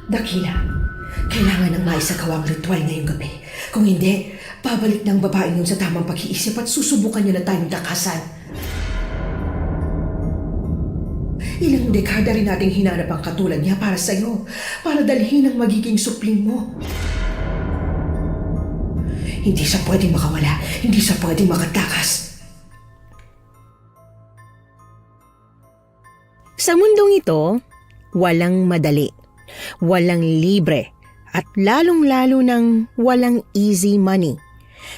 Dakila, kailangan ng maisagawa ang ritual ngayong gabi. Kung hindi, babalik ng babaeng yun sa tamang pag-iisip at susubukan niya na tayong takasan. Ilang dekada rin nating hinanap ang katulad niya para sa'yo, para dalhin ang magiging supling mo. Hindi siya pwedeng makawala, hindi siya pwedeng makatakas. Sa mundong ito, walang madali, walang libre, at lalong-lalo ng walang easy money.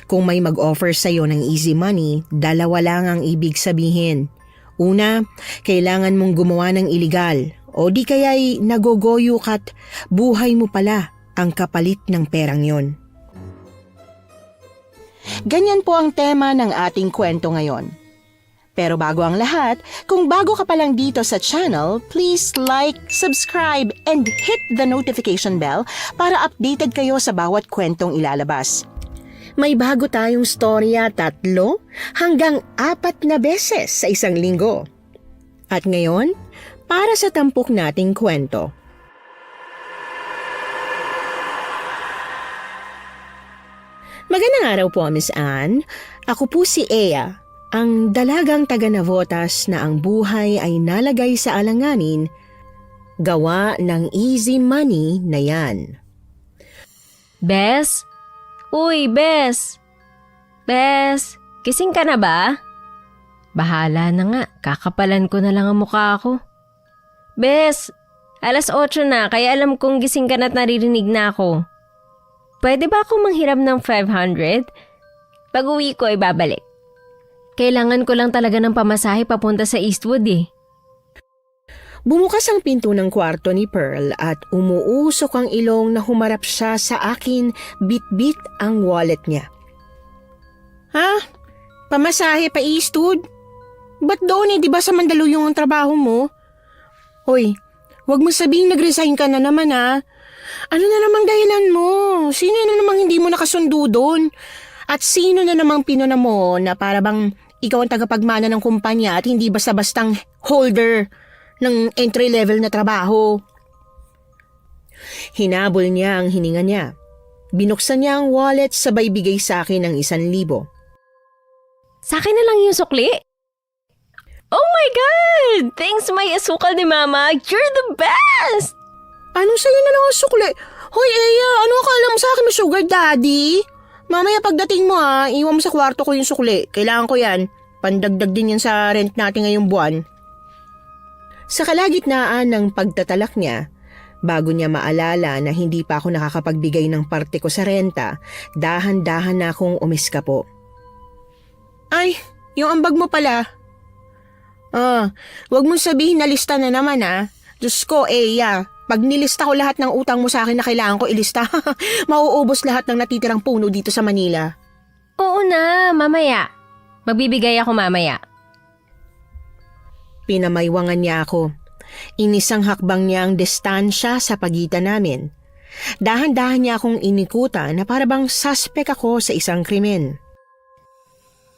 Kung may mag-offer sa'yo ng easy money, dalawa lang ang ibig sabihin. Una, kailangan mong gumawa ng iligal o di kaya'y nagogoyo ka't buhay mo pala ang kapalit ng perang yon. Ganyan po ang tema ng ating kwento ngayon. Pero bago ang lahat, kung bago ka pa lang dito sa channel, please like, subscribe, and hit the notification bell para updated kayo sa bawat kwentong ilalabas. May bago tayong storya 3 hanggang 4 na beses sa isang linggo. At ngayon, para sa tampok nating kwento. Magandang araw po, Miss Anne. Ako po si Ea, ang dalagang taga-Navotas na ang buhay ay nalagay sa alanganin, gawa ng easy money na yan. Bes? Uy, Bes! Bes, gising ka na ba? Bahala na nga, kakapalan ko na lang ang mukha ko. Bes, 8:00 na, kaya alam kong gising ka na at naririnig na ako. Pwede ba akong manghiram ng 500? Pag-uwi ko ay babalik. Kailangan ko lang talaga ng pamasahe papunta sa Eastwood eh. Bumukas ang pinto ng kwarto ni Pearl at umuusok ang ilong na humarap siya sa akin, bit-bit ang wallet niya. Ha? Pamasahe pa Eastwood? Ba't doon di ba sa Mandaluyong ang trabaho mo? Hoy, wag mo sabihin nag-resign ka na naman ha. Ano na namang dahilan mo? Sino na namang hindi mo nakasundo doon? At sino na namang pinuna mo na para bang ikaw ang tagapagmana ng kumpanya at hindi basta-bastang holder ng entry-level na trabaho? Hinabol niya ang hininga niya. Binuksan niya ang wallet sabay bigay sa akin ng 1,000. Sa akin na lang yung sukli? Oh my God! Thanks my asukal ni Mama! You're the best! Ano sa'yo na lang ang sukli? Hoy Eya, ano akala mo sa akin, sugar daddy? Mamaya pagdating mo iwan mo sa kwarto ko yung sukli. Kailangan ko yan. Pandagdag din yan sa rent natin ngayong buwan. Sa kalagitnaan ng pagtatalak niya, bago niya maalala na hindi pa ako nakakapagbigay ng parte ko sa renta, dahan-dahan na akong umiskapo. Ay, yung ambag mo pala. Wag mong sabihin na lista na naman Diyos ko, Eya. Pag nilista ko lahat ng utang mo sa akin na kailangan ko ilista, mauubos lahat ng natitirang puno dito sa Manila. Oo na, mamaya. Magbibigay ako mamaya. Pinamaywangan niya ako. Inisang hakbang niya ang distansya sa pagitan namin. Dahan-dahan niya akong inikutan na para bang suspect ako sa isang krimen.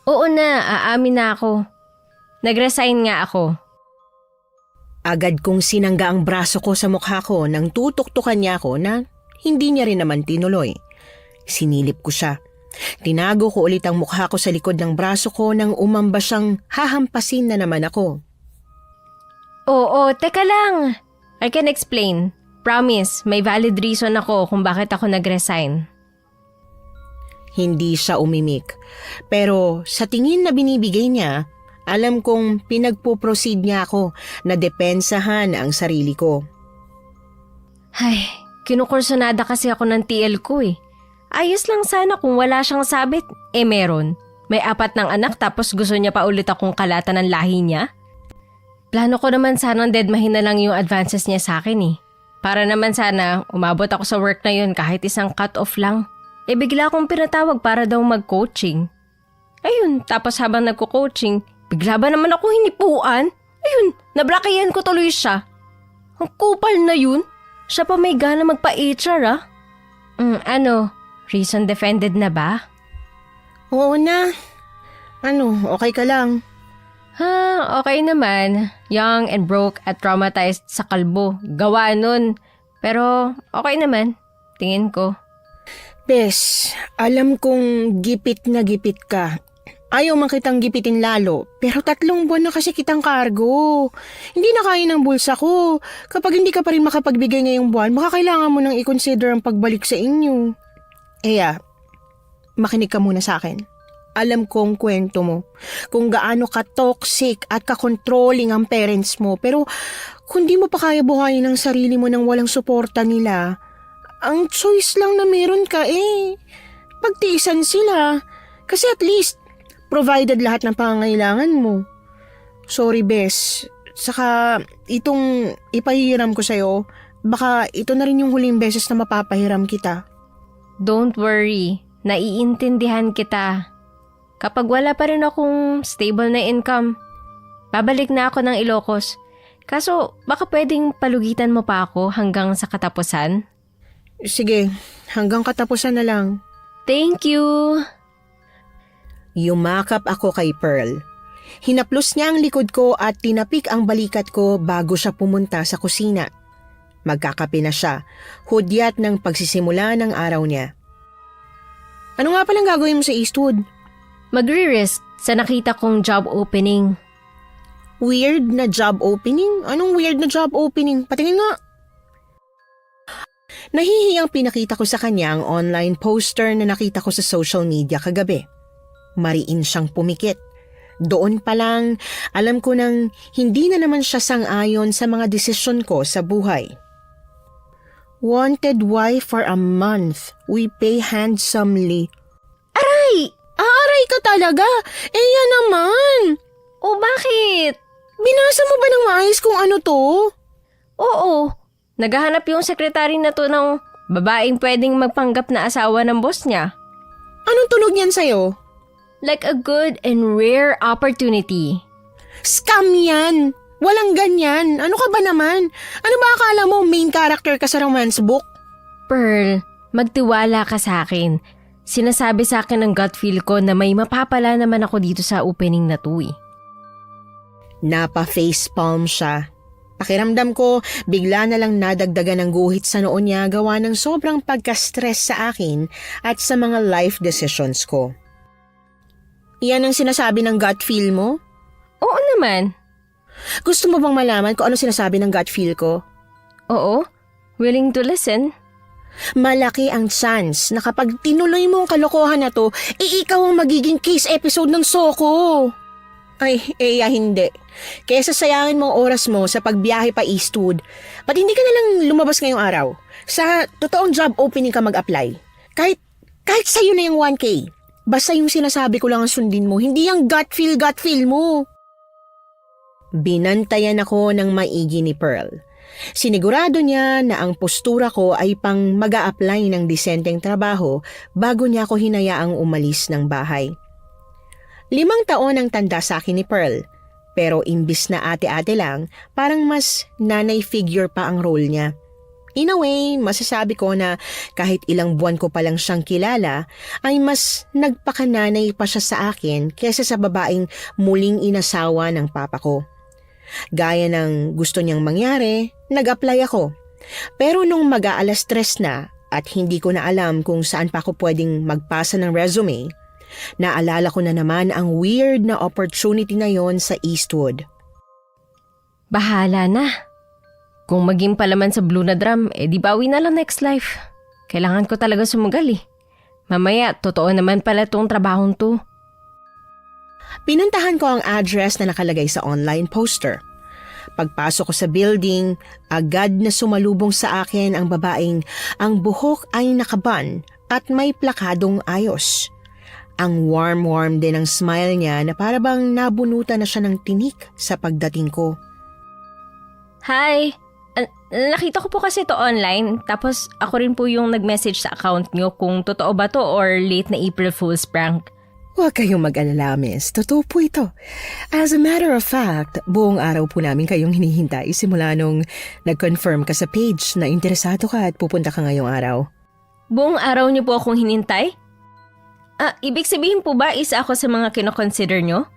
Oo na, aamin na ako. Nag-resign nga ako. Agad kong sinangga ang braso ko sa mukha ko nang tutuktukan niya ako na hindi niya rin naman tinuloy. Sinilip ko siya. Tinago ko ulit ang mukha ko sa likod ng braso ko nang umamba siyang hahampasin na naman ako. Oo, teka lang. I can explain. Promise, may valid reason ako kung bakit ako nag-resign. Hindi siya umimik. Pero sa tingin na binibigay niya, alam kong pinagpo-proceed niya ako na depensahan ang sarili ko. Ay, kinukursunada kasi ako ng TL ko eh. Ayos lang sana kung wala siyang sabit. Meron. May 4 ng anak tapos gusto niya pa ulit akong kalatan ng lahi niya. Plano ko naman sanang deadmahin na lang yung advances niya sa akin eh. Para naman sana umabot ako sa work na yun kahit isang cut-off lang. Bigla akong pinatawag para daw mag-coaching. Ayun, tapos habang nagko-coaching, bigla ba naman ako hinipuan? Ayun, nablakayan ko tuloy siya. Ang kupal na yun. Siya pa may gana magpa-HR reason defended na ba? Oo na. Okay ka lang? Okay naman. Young and broke at traumatized sa kalbo. Gawa nun. Pero okay naman, tingin ko. Bes, alam kong gipit na gipit ka. Ayaw man kitang gipitin lalo, pero 3 buwan na kasi kitang kargo. Hindi na kaya ng bulsa ko. Kapag hindi ka pa rin makapagbigay ngayong buwan, makakailangan mo nang i-consider ang pagbalik sa inyo. Eya, makinig ka muna sa akin. Alam kong kwento mo, kung gaano ka-toxic at ka-controlling ang parents mo, pero kung di mo pa kaya buhayin ang sarili mo nang walang suporta nila, ang choice lang na meron ka pagtiisan sila. Kasi at least, provided lahat ng pangangailangan mo. Sorry, Bes. Saka, itong ipahihiram ko sa'yo, baka ito na rin yung huling beses na mapapahiram kita. Don't worry, naiintindihan kita. Kapag wala pa rin akong stable na income, babalik na ako ng Ilocos. Kaso, baka pwedeng palugitan mo pa ako hanggang sa katapusan? Sige, hanggang katapusan na lang. Thank you! Yumakap ako kay Pearl. Hinaplos niya ang likod ko at tinapik ang balikat ko bago siya pumunta sa kusina. Magkakape na siya, hudyat ng pagsisimula ng araw niya. Ano nga palang gagawin mo sa Eastwood? Magre-risk sa nakita kong job opening. Weird na job opening? Anong weird na job opening? Patingin nga. Nahihiyang pinakita ko sa kanya ang online poster na nakita ko sa social media kagabi. Mariin siyang pumikit. Doon pa lang, alam ko nang hindi na naman siya sang-ayon sa mga desisyon ko sa buhay. Wanted wife for a month. We pay handsomely. Aray! Aray ka talaga! Yan naman! Oh, bakit? Binasa mo ba ng maayos kung ano to? Oo, naghahanap yung sekretary na to ng babaeng pwedeng magpanggap na asawa ng boss niya. Anong tunog niyan sa'yo? Like a good and rare opportunity. Scam yan! Walang ganyan! Ano ka ba naman? Ano ba akala mo main character ka sa romance book? Pearl, magtiwala ka sa akin. Sinasabi sa akin ng gut feel ko na may mapapala naman ako dito sa opening na to . Napa-facepalm siya. Pakiramdam ko, bigla na lang nadagdagan ng guhit sa noo niya gawa ng sobrang pagka-stress sa akin at sa mga life decisions ko. Yan ang sinasabi ng gut feel mo? Oo naman. Gusto mo bang malaman kung ano sinasabi ng gut feel ko? Oo, willing to listen. Malaki ang chance na kapag tinuloy mo ang kalokohan na to, ikaw ang magiging case episode ng Soko. Ay, hindi. Kesa sayangin mo ang oras mo sa pagbiyahe pa Eastwood, ba't hindi ka nalang lumabas ngayong araw? Sa totoong job opening ka mag-apply. Kahit sa'yo na yung 1K. Basta yung sinasabi ko lang ang sundin mo, hindi yung gut feel mo. Binantayan ako ng maigi ni Pearl. Sinigurado niya na ang postura ko ay pang mag-a-apply ng disenteng trabaho bago niya ako hinayaang umalis ng bahay. 5 taon ang tanda sa akin ni Pearl, pero imbis na ate-ate lang, parang mas nanay figure pa ang role niya. In a way, masasabi ko na kahit ilang buwan ko pa lang siyang kilala, ay mas nagpakananay pa siya sa akin kaysa sa babaeng muling inasawa ng papa ko. Gaya ng gusto niyang mangyari, nag-apply ako. Pero nung mag-aalas 3 na at hindi ko na alam kung saan pa ako pwedeng magpasa ng resume, naalala ko na naman ang weird na opportunity na yon sa Eastwood. Bahala na. Kung maging palaman sa Blue na drum, di bawi na lang next life. Kailangan ko talaga sumugal . Mamaya, totoo naman pala tong trabahong to. Pinuntahan ko ang address na nakalagay sa online poster. Pagpasok ko sa building, agad na sumalubong sa akin ang babaeng ang buhok ay nakaban at may plakadong ayos. Ang warm din ang smile niya na parabang nabunutan na siya ng tinik sa pagdating ko. Hi! Nakita ko po kasi to online, tapos ako rin po yung nag-message sa account nyo kung totoo ba to or late na April Fool's prank. Huwag kayong mag-alala, miss. Totoo po ito. As a matter of fact, buong araw po namin kayong hinihintay simula nung nag-confirm ka sa page na interesado ka at pupunta ka ngayong araw. Buong araw niyo po akong hinintay? Ibig sabihin po ba isa ako sa mga kinoconsider nyo?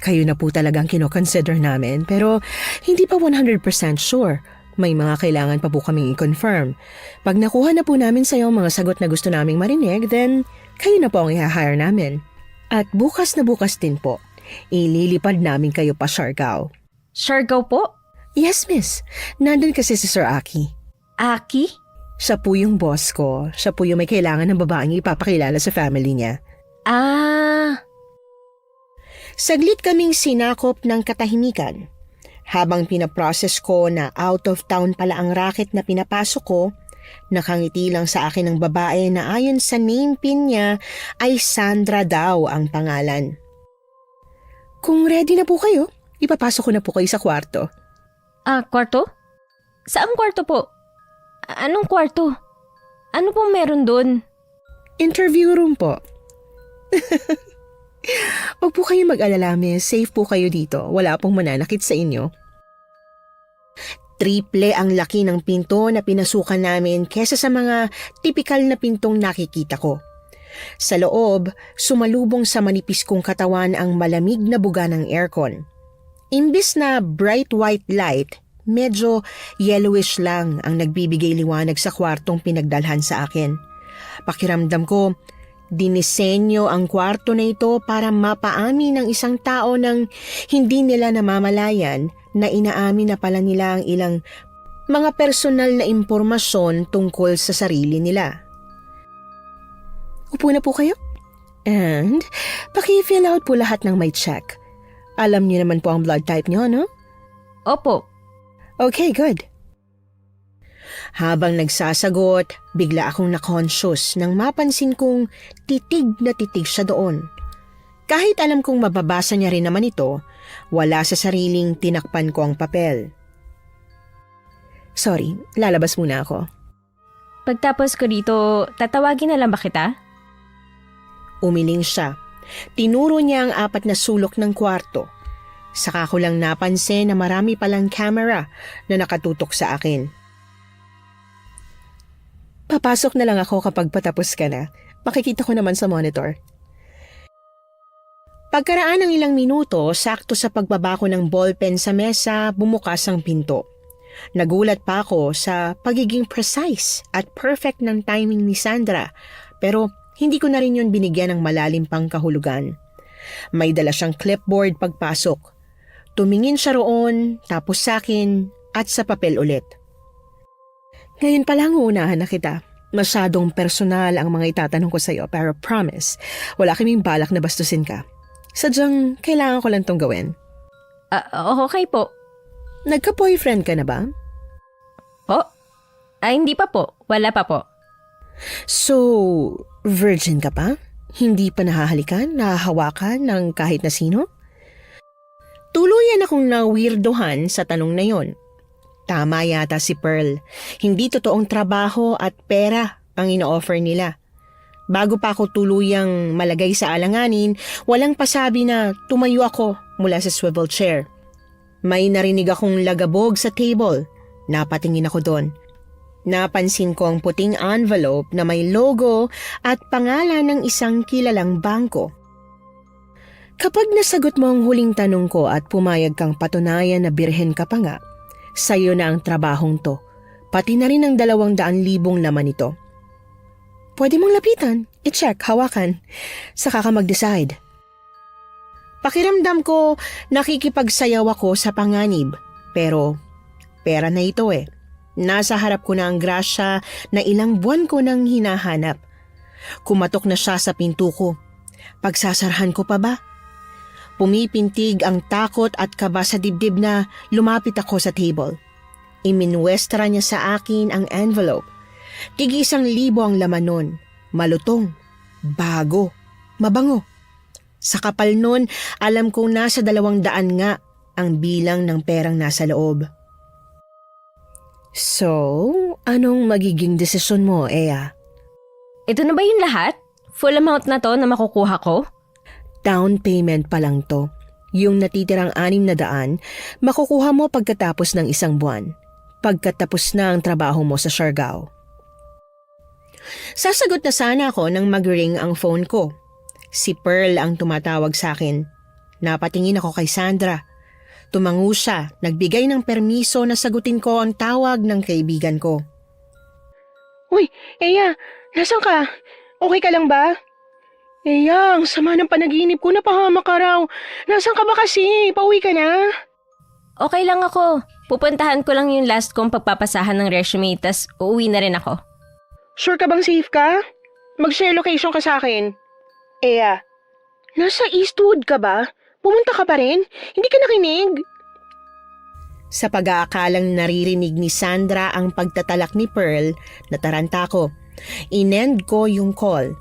Kayo na po talagang kinoconsider namin pero hindi pa 100% sure. May mga kailangan pa po kaming i-confirm. Pag nakuha na po namin sa iyo ang mga sagot na gusto naming marinig, then kayo na po ang i-hire namin. At bukas na bukas din po, ililipad namin kayo pa Siargao. Siargao po? Yes, miss. Nandun kasi si Sir Aki. Aki? Siya po yung boss ko. Siya po yung may kailangan ng babaeng ipapakilala sa family niya. Ah, Saglit kaming sinakop ng katahimikan. Habang pinaprocess ko na out of town pala ang racket na pinapasok ko, nakangiti lang sa akin ng babae na ayon sa name pin niya ay Sandra daw ang pangalan. Kung ready na po kayo, ipapasok ko na po kayo sa kwarto. kwarto? Saang kwarto po? Anong kwarto? Ano pong meron dun? Interview room po. Huwag po kayo mag-alala, miss. Safe po kayo dito. Wala pong mananakit sa inyo. Triple ang laki ng pinto na pinasukan namin kesa sa mga tipikal na pintong nakikita ko. Sa loob, sumalubong sa manipis kong katawan ang malamig na buga ng aircon. Imbis na bright white light, medyo yellowish lang ang nagbibigay liwanag sa kwartong pinagdalhan sa akin. Pakiramdam ko, dinisenyo ang kwarto na ito para mapaamin ng isang tao nang hindi nila namamalayan na inaamin na pala nila ang ilang mga personal na impormasyon tungkol sa sarili nila. Upo na po kayo. And paki-fill out po lahat ng may check. Alam niyo naman po ang blood type niyo, no? Opo. Okay, good. Habang nagsasagot, bigla akong na-conscious nang mapansin kong titig na titig siya doon. Kahit alam kong mababasa niya rin naman ito, wala sa sariling tinakpan ko ang papel. Sorry, lalabas muna ako. Pagtapos ko dito, tatawagin na lang ba kita? Umiling siya. Tinuro niya ang 4 na sulok ng kwarto. Saka ko lang napansin na marami palang camera na nakatutok sa akin. Papasok na lang ako kapag patapos ka na. Makikita ko naman sa monitor. Pagkaraan ng ilang minuto, sakto sa pagbaba ko ng ballpen sa mesa, bumukas ang pinto. Nagulat pa ako sa pagiging precise at perfect ng timing ni Sandra, pero hindi ko na rin yun binigyan ng malalim pang kahulugan. May dala siyang clipboard pagpasok. Tumingin siya roon, tapos sa akin, at sa papel ulit. Ngayon pa lang uunahan na kita. Masyadong personal ang mga itatanong ko sa'yo, pero promise, wala kaming balak na bastusin ka. Sadyang kailangan ko lang tong gawin. Okay po. Nagka-boyfriend ka na ba? Po? Hindi pa po. Wala pa po. So, virgin ka pa? Hindi pa nahahalikan, nahahawakan ng kahit na sino? Tuluyan akong na-weirdohan sa tanong na yon. Tama yata si Pearl. Hindi totoong trabaho at pera ang ino-offer nila. Bago pa ako tuluyang malagay sa alanganin, walang pasabi na tumayo ako mula sa swivel chair. May narinig akong lagabog sa table. Napatingin ako doon. Napansin ko ang puting envelope na may logo at pangalan ng isang kilalang bangko. Kapag nasagot mo ang huling tanong ko at pumayag kang patunayan na birhen ka pa nga, sa'yo na ang trabahong to, pati na rin ang 200,000 laman ito. Pwede mong lapitan, i-check, hawakan, saka ka mag-decide. Pakiramdam ko nakikipagsayaw ako sa panganib, pero pera na ito eh. Nasa harap ko na ang grasya na ilang buwan ko nang hinahanap. Kumatok na siya sa pinto ko. Pagsasarahan ko pa ba? Pumipintig ang takot at kaba sa dibdib na lumapit ako sa table. Iminwestra niya sa akin ang envelope. Tig-1,000 ang laman nun. Malutong, bago, mabango. Sa kapal nun, alam kong nasa 200 nga ang bilang ng perang nasa loob. So, anong magiging desisyon mo, Ea? Ito na ba yung lahat? Full amount na to na makukuha ko? Down payment pa lang to. Yung natitirang 600, makukuha mo pagkatapos ng 1 buwan. Pagkatapos na ang trabaho mo sa Siargao. Sasagot na sana ako nang mag-ring ang phone ko. Si Pearl ang tumatawag sa akin. Napatingin ako kay Sandra. Tumango siya, nagbigay ng permiso na sagutin ko ang tawag ng kaibigan ko. Uy, Eya, nasan ka? Okay ka lang ba? Eya, ang sama ng panaginip ko, napahamak ka raw. Nasan ka ba kasi? Pauwi ka na? Okay lang ako. Pupuntahan ko lang yung last kong pagpapasahan ng resume, tas uuwi na rin ako. Sure ka bang safe ka? Mag-share location ka sa akin. Eya, nasa Eastwood ka ba? Pumunta ka pa rin? Hindi ka nakinig? Sa pag-aakalang naririnig ni Sandra ang pagtatalak ni Pearl, nataranta ko. Inend ko yung call.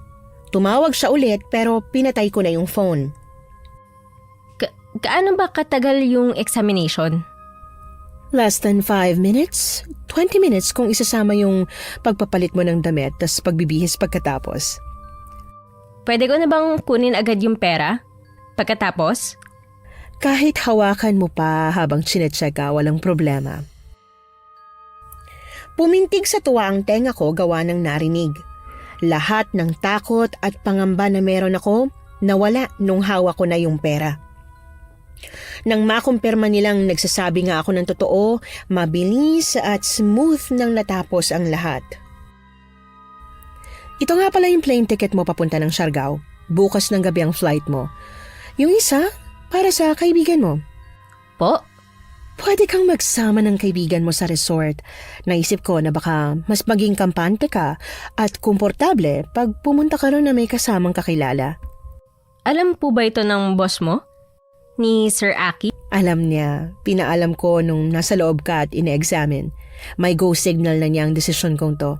Tumawag siya ulit pero pinatay ko na yung phone. Gaano ba katagal yung examination? Less than 5 minutes? 20 minutes kung isasama yung pagpapalit mo ng damit tas pagbibihis pagkatapos. Pwede ko na bang kunin agad yung pera? Pagkatapos? Kahit hawakan mo pa habang chinecheck ka, walang problema. Pumintig sa tuwa ang tenga ko gawa ng narinig. Lahat ng takot at pangamba na meron ako, nawala nung hawak ko na yung pera. Nang makumpirma nilang nagsasabi nga ako ng totoo, mabilis at smooth nang natapos ang lahat. Ito nga pala yung plane ticket mo papunta ng Siargao. Bukas ng gabi ang flight mo. Yung isa, para sa kaibigan mo. Po? Pwede kang magsama ng kaibigan mo sa resort. Naisip ko na baka mas maging kampante ka at komportable pag pumunta ka ron na may kasamang kakilala. Alam po ba ito ng boss mo? Ni Sir Aki? Alam niya, pinaalam ko nung nasa loob ka at ine-examine. May go signal na niya ang desisyon kong to.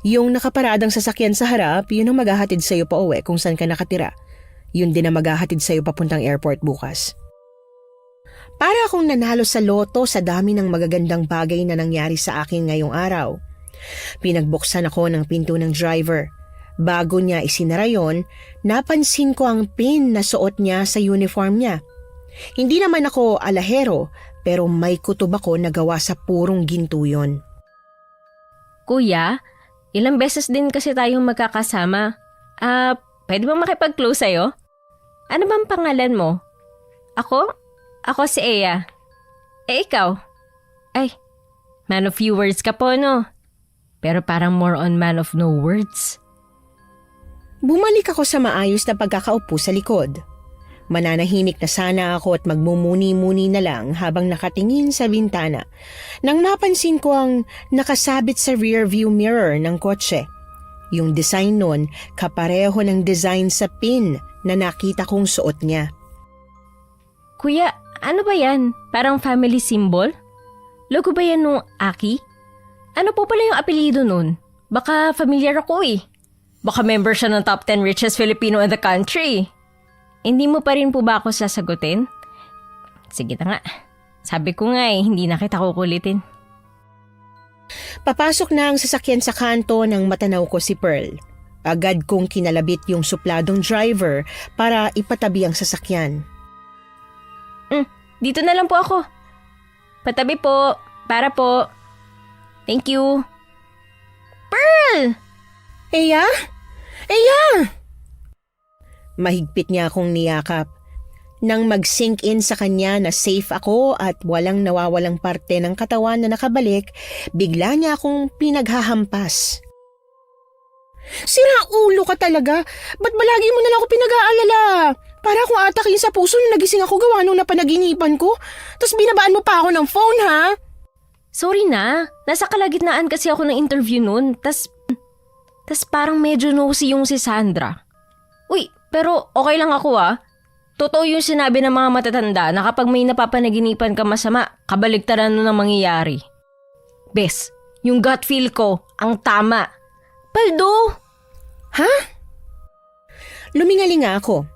Yung nakaparadang sasakyan sa harap, yun ang maghahatid sa'yo pa uwi kung saan ka nakatira. Yun din ang maghahatid sa'yo papuntang airport bukas. Para akong nanalo sa loto sa dami ng magagandang bagay na nangyari sa akin ngayong araw. Pinagbuksan ako ng pinto ng driver. Bago niya isinara yon, napansin ko ang pin na suot niya sa uniform niya. Hindi naman ako alahero, pero may kutob ako na gawa sa purong ginto yun. Kuya, ilang beses din kasi tayong magkakasama. Pwede bang makipag-close sa'yo? Ano bang pangalan mo? Ako? Ako si Eya. Ikaw? Ay, man of few words ka po, no? Pero parang more on man of no words. Bumalik ako sa maayos na pagkakaupo sa likod. Mananahimik na sana ako at magmumuni-muni na lang habang nakatingin sa bintana nang mapansin ko ang nakasabit sa rear view mirror ng kotse. Yung design nun, kapareho ng design sa pin na nakita kong suot niya. Kuya, ano ba yan? Parang family symbol? Logo ba yan nung Aki? Ano po pala yung apelyido nun? Baka familiar ako eh. Baka member siya ng top 10 richest Filipino in the country. Hindi mo pa rin po ba ako sasagutin? Sige na nga. Sabi ko nga hindi na kita kukulitin. Papasok na ang sasakyan sa kanto nang matanaw ko si Pearl. Agad kong kinalabit yung supladong driver para ipatabi ang sasakyan. Dito na lang po ako. Patabi po. Para po. Thank you. Pearl! Eya? Eya! Mahigpit niya akong niyakap. Nang mag-sink in sa kanya na safe ako at walang nawawalang parte ng katawan na nakabalik, bigla niya akong pinaghahampas. Sira ulo ka talaga. Ba't balagi mo na lang ako pinag-aalala? Para akong atakin sa puso na nagising ako gawa nung napanaginipan ko. Tapos binabaan mo pa ako ng phone, ha? Sorry na. Nasa kalagitnaan kasi ako ng interview nun. Tas parang medyo nosy yung si Sandra. Uy, pero okay lang ako ah. Totoo yung sinabi ng mga matatanda na kapag may napapanaginipan ka masama, kabaligtaran nun ang mangyayari. Bes, yung gut feel ko, ang tama. Paldo! Ha? Lumingalinga ako.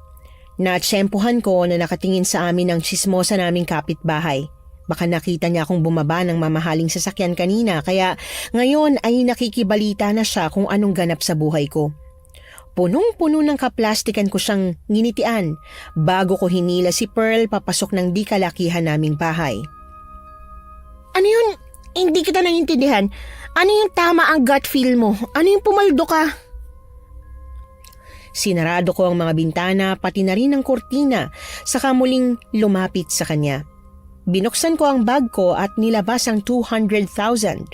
Natsyempohan ko na nakatingin sa amin ang tsismosa naming kapitbahay. Baka nakita niya akong bumaba ng mamahaling sasakyan kanina kaya ngayon ay nakikibalita na siya kung anong ganap sa buhay ko. Punong-puno ng kaplastikan ko siyang nginitian bago ko hinila si Pearl papasok ng di kalakihan naming bahay. Ano yun? Hindi kita naiintindihan. Ano yung tama ang gut feel mo? Ano yung pumaldo ka? Sinarado ko ang mga bintana pati na rin ang kortina saka muling lumapit sa kanya. Binuksan ko ang bag ko at nilabas ang 200,000.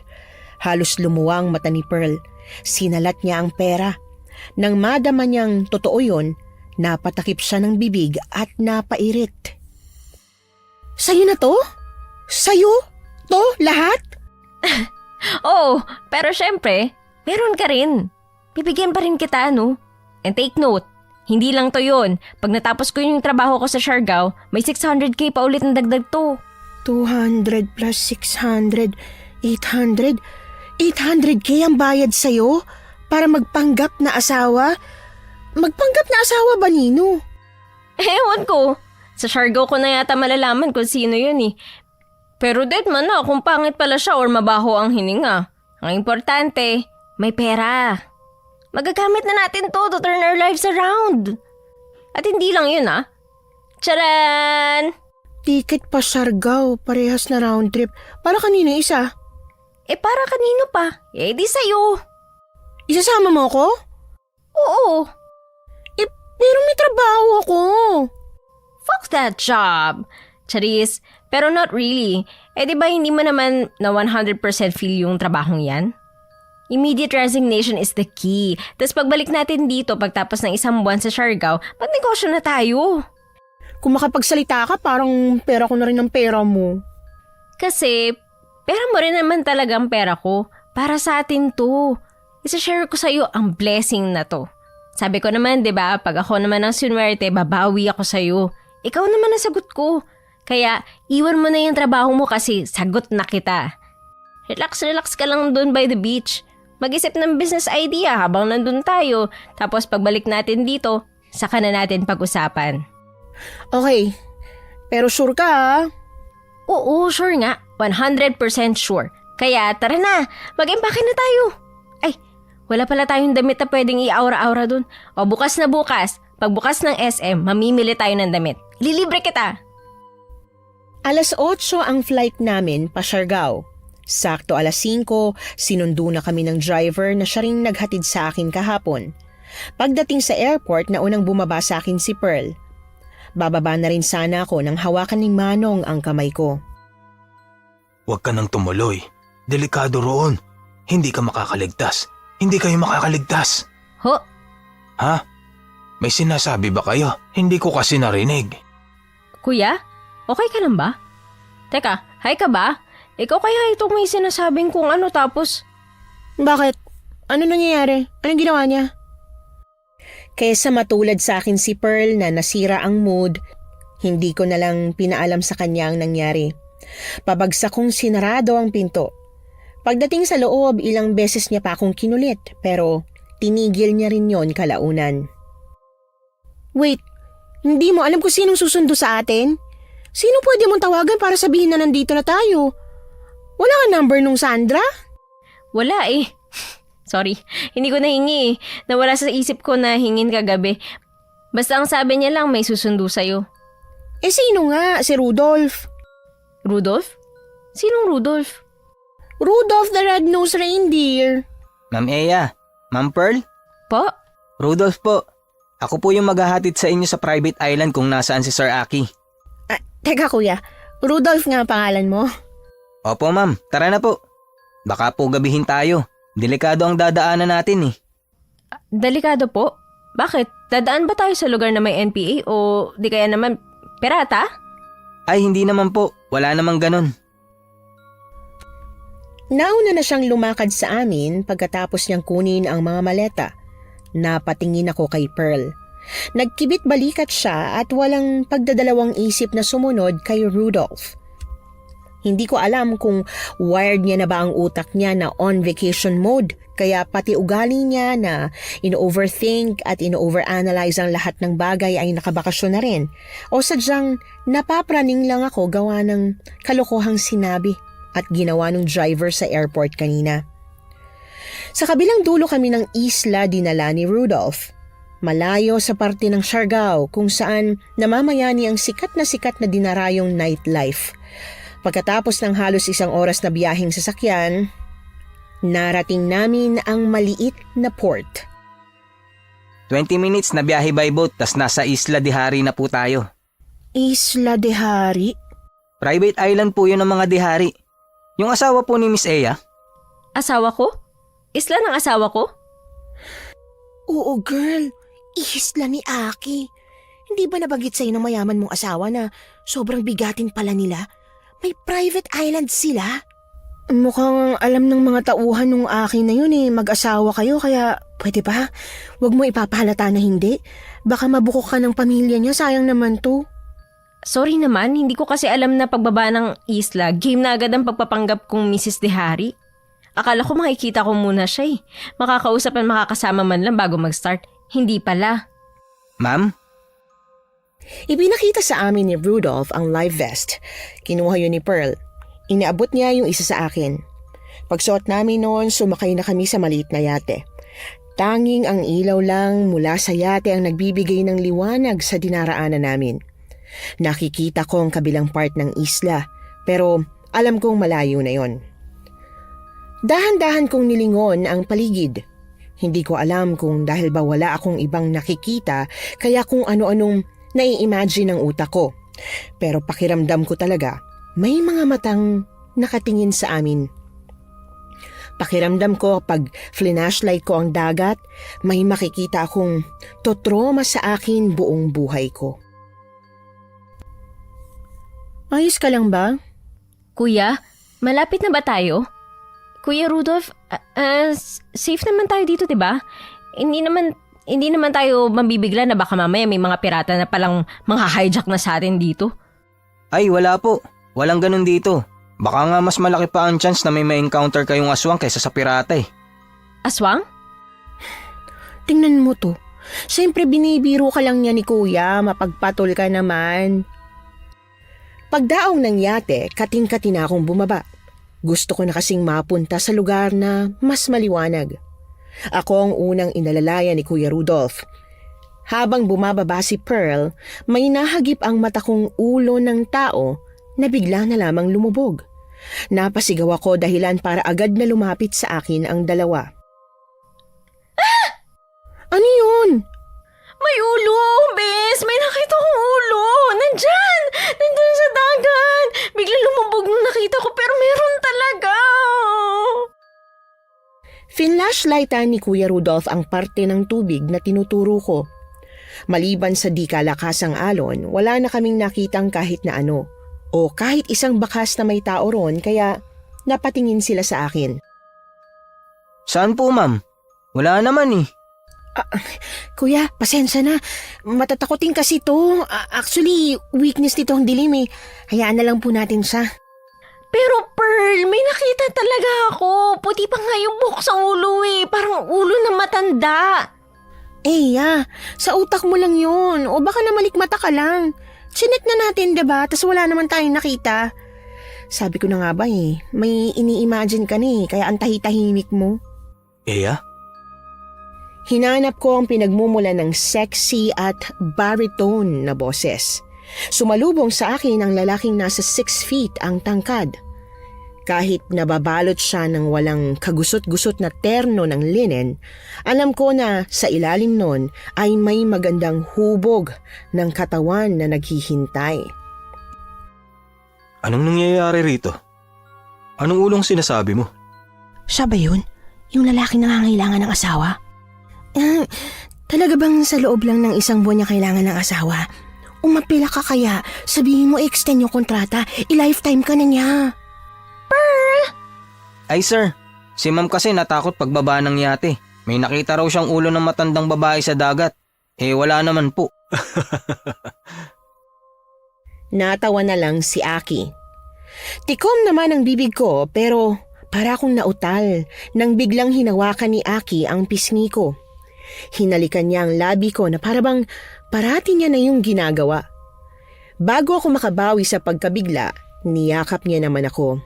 Halos lumuwang mata ni Pearl. Sinalat niya ang pera. Nang madama niyang totoo yun, napatakip siya ng bibig at napairit. Sa'yo na to? Sa'yo? To? Lahat? Oo, pero syempre, meron ka rin. Bibigyan pa rin kita, no? And take note, hindi lang to yun. Pag natapos ko yung trabaho ko sa Siargao, may 600k pa ulit na dagdag to. 200 plus 600, 800. 800k ang bayad sa'yo para magpanggap na asawa? Magpanggap na asawa ba, Nino? Ewan ko. Sa Siargao ko na yata malalaman kung sino yun eh. Pero dead man na kung pangit pala siya or mabaho ang hininga. Ang importante, may pera. Magagamit na natin to turn our lives around. At hindi lang yun ah. Charan! Ticket pa Siargao, parehas na round trip. Para kanino isa? Para kanino pa? Di sa'yo. Isasama mo ako? Oo. Pero may trabaho ako. Fuck that job. Charis, pero not really. Di ba hindi mo naman na 100% feel yung trabahong yan? Immediate resignation is the key. Tapos pagbalik natin dito pagtapos ng isang buwan sa Siargao, magnegosyo na tayo. Kung makapagsalita ka, parang pera ko na rin ang pera mo. Kasi, pera mo rin naman talaga ang pera ko. Para sa atin to. Isa-share ko sa'yo ang blessing na to. Sabi ko naman, di ba, pag ako naman ang sunwerte, babawi ako sa'yo. Ikaw naman ang sagot ko. Kaya, iwan mo na yung trabaho mo kasi sagot na kita. Relax ka lang doon by the beach. Mag-isip ng business idea habang nandun tayo. Tapos pagbalik natin dito, saka na natin pag-usapan. Okay, pero sure ka ha? Oo, sure nga. 100% sure. Kaya tara na, mag-impake na tayo. Ay, wala pala tayong damit na pwedeng i-aura-aura dun. O bukas na bukas, pagbukas ng SM, mamimili tayo ng damit. Lilibre kita. 8:00 ang flight namin pa Siargao. Sakto 5:00, sinundo na kami ng driver na siya ring naghatid sa akin kahapon. Pagdating sa airport, naunang bumaba sa akin si Pearl. Bababa na rin sana ako nang hawakan ni Manong ang kamay ko. Huwag ka nang tumuloy. Delikado roon. Hindi ka makakaligtas. Hindi kayo makakaligtas. Ho? Ha? May sinasabi ba kayo? Hindi ko kasi narinig. Kuya, okay ka lang ba? Teka, hi ka ba? Ikaw kaya itong may sinasabing kung ano tapos... Bakit? Ano nangyayari? Anong ginawa niya? Kesa matulad sa akin si Pearl na nasira ang mood, hindi ko na lang pinaalam sa kanya ang nangyari. Pabagsak kong sinarado ang pinto. Pagdating sa loob, ilang beses niya pa akong kinulit pero tinigil niya rin yon kalaunan. Wait, hindi mo alam kung sinong susundo sa atin? Sino pwede mong tawagan para sabihin na nandito na tayo? Wala ka number nung Sandra? Wala eh. Sorry, hindi ko nahingi eh. Nawala sa isip ko na hingin kagabi. Basta ang sabi niya lang may susundo sa'yo. Sino nga? Si Rudolph. Rudolph? Sinong Rudolph? Rudolph the Red-Nosed Reindeer. Ma'am Eya, Ma'am Pearl, Po? Rudolph po. Ako po yung maghahatid sa inyo sa private island kung nasaan si Sir Aki. Teka kuya, Rudolph nga pangalan mo? Opo ma'am, tara na po. Baka po gabihin tayo. Delikado ang dadaanan natin eh. Delikado po? Bakit? Dadaan ba tayo sa lugar na may NPA o di kaya naman pirata? Ay hindi naman po, wala namang ganun. Nauna na siyang lumakad sa amin pagkatapos niyang kunin ang mga maleta. Napatingin ako kay Pearl. Nagkibit balikat siya at walang pagdadalawang isip na sumunod kay Rudolph. Hindi ko alam kung wired niya na ba ang utak niya na on vacation mode, kaya pati ugali niya na ino-overthink at ino-overanalyze ang lahat ng bagay ay nakabakasyon na rin. O sadyang napapraning lang ako gawa ng kalokohang sinabi at ginawa ng driver sa airport kanina. Sa kabilang dulo kami ng isla dinala ni Rudolph. Malayo sa parte ng Siargao kung saan namamayani ang sikat na dinarayong nightlife. Pagkatapos ng halos 1 oras na biyaheng sasakyan, narating namin ang maliit na port. 20 minutes na biyahe by boat tas nasa Isla de Hari na po tayo. Isla de Hari? Private island po yun ng mga dihari. Yung asawa po ni Miss Eya? Asawa ko? Isla ng asawa ko? Oo, girl. Ihisla ni Aki. Hindi ba nabanggit sa'yo ng mayaman mong asawa na sobrang bigatin pala nila? May private island sila? Mukhang alam ng mga tauhan nung Aki na yun mag-asawa kayo kaya pwede ba? Huwag mo ipapahalata na hindi. Baka mabukok ka ng pamilya niya, sayang naman to. Sorry naman, hindi ko kasi alam na pagbaba ng isla, game na agad ang pagpapanggap kong Mrs. Dehari. Akala ko makikita ko muna siya Makakausap at makakasama man lang bago mag-start. Hindi pala. Ma'am? Ipinakita sa amin ni Rudolph ang life vest. Kinuha yun ni Pearl. Inaabot niya yung isa sa akin. Pagsuot namin noon, sumakay na kami sa maliit na yate. Tanging ang ilaw lang mula sa yate ang nagbibigay ng liwanag sa dinaraanan namin. Nakikita ko ang kabilang part ng isla, pero alam kong malayo na yon. Dahan-dahan kong nilingon ang paligid. Hindi ko alam kung dahil ba wala akong ibang nakikita, kaya kung ano-anong nai-imagine ng utak ko. Pero pakiramdam ko talaga, may mga matang nakatingin sa amin. Pakiramdam ko pag flashlight ko ang dagat, may makikita akong totroma sa akin buong buhay ko. Ayos ka lang ba? Kuya, malapit na ba tayo? Kuya Rudolph, safe naman tayo dito, 'di ba? Hindi naman tayo mabibigla na baka mamaya may mga pirata na palang mga hijack na sa atin dito. Ay, wala po. Walang ganun dito. Baka nga mas malaki pa ang chance na may ma-encounter kayong aswang kaysa sa pirata Aswang? Tingnan mo to. Siyempre binibiro ka lang niya ni Kuya, mapagpatol ka naman. Pagdaong ng yate, kating-kati na akong bumaba. Gusto ko na kasing mapunta sa lugar na mas maliwanag. Ako ang unang inalalayan ni Kuya Rudolph. Habang bumababa si Pearl, may nahagip ang mata kong ulo ng tao na bigla na lamang lumubog. Napasigaw ako dahilan para agad na lumapit sa akin ang dalawa. Ah! Ano yun? May ulo, bes! May nakita kong ulo! Nandyan! Nandyan sa dagat! Biglang lumubog nung nakita ko pero meron talaga! Finlashlightan ni Kuya Rudolph ang parte ng tubig na tinuturo ko. Maliban sa di kalakasang alon, wala na kaming nakitang kahit na ano o kahit isang bakas na may tao ron kaya napatingin sila sa akin. Saan po, ma'am? Wala naman Kuya, pasensya na. Matatakotin kasi to. Actually, weakness nito ang dilim Hayaan na lang po natin siya. Pero Pearl, may nakita talaga ako. Puti pa nga yung buhok sa ulo Parang ulo ng matanda. Sa utak mo lang yun. O baka namalikmata ka lang. Chinek na natin, diba? Tas wala naman tayong nakita. Sabi ko na nga ba may ini-imagine ka kaya ang tahitahimik mo. Eya? Hinanap ko ang pinagmumula ng sexy at baritone na boses. Sumalubong sa akin ang lalaking nasa 6 feet ang tangkad. Kahit nababalot siya ng walang kagusot-gusot na terno ng linen, alam ko na sa ilalim nun ay may magandang hubog ng katawan na naghihintay. Anong nangyayari rito? Anong ulong sinasabi mo? Siya ba yun? Yung lalaki nangangailangan ng asawa? Talaga bang sa loob lang ng isang buwan niya kailangan ng asawa? Umapila ka kaya, sabihin mo extend yung kontrata, i-lifetime ka na niya. Ay sir, si ma'am kasi natakot pagbaba ng yate. May nakita raw siyang ulo ng matandang babae sa dagat. Wala naman po. Natawa na lang si Aki. Tikom naman ang bibig ko pero para akong nautal nang biglang hinawakan ni Aki ang pisngi ko. Hinalikan niya ang labi ko na parabang parati niya na yung ginagawa. Bago ako makabawi sa pagkabigla, niyakap niya naman ako.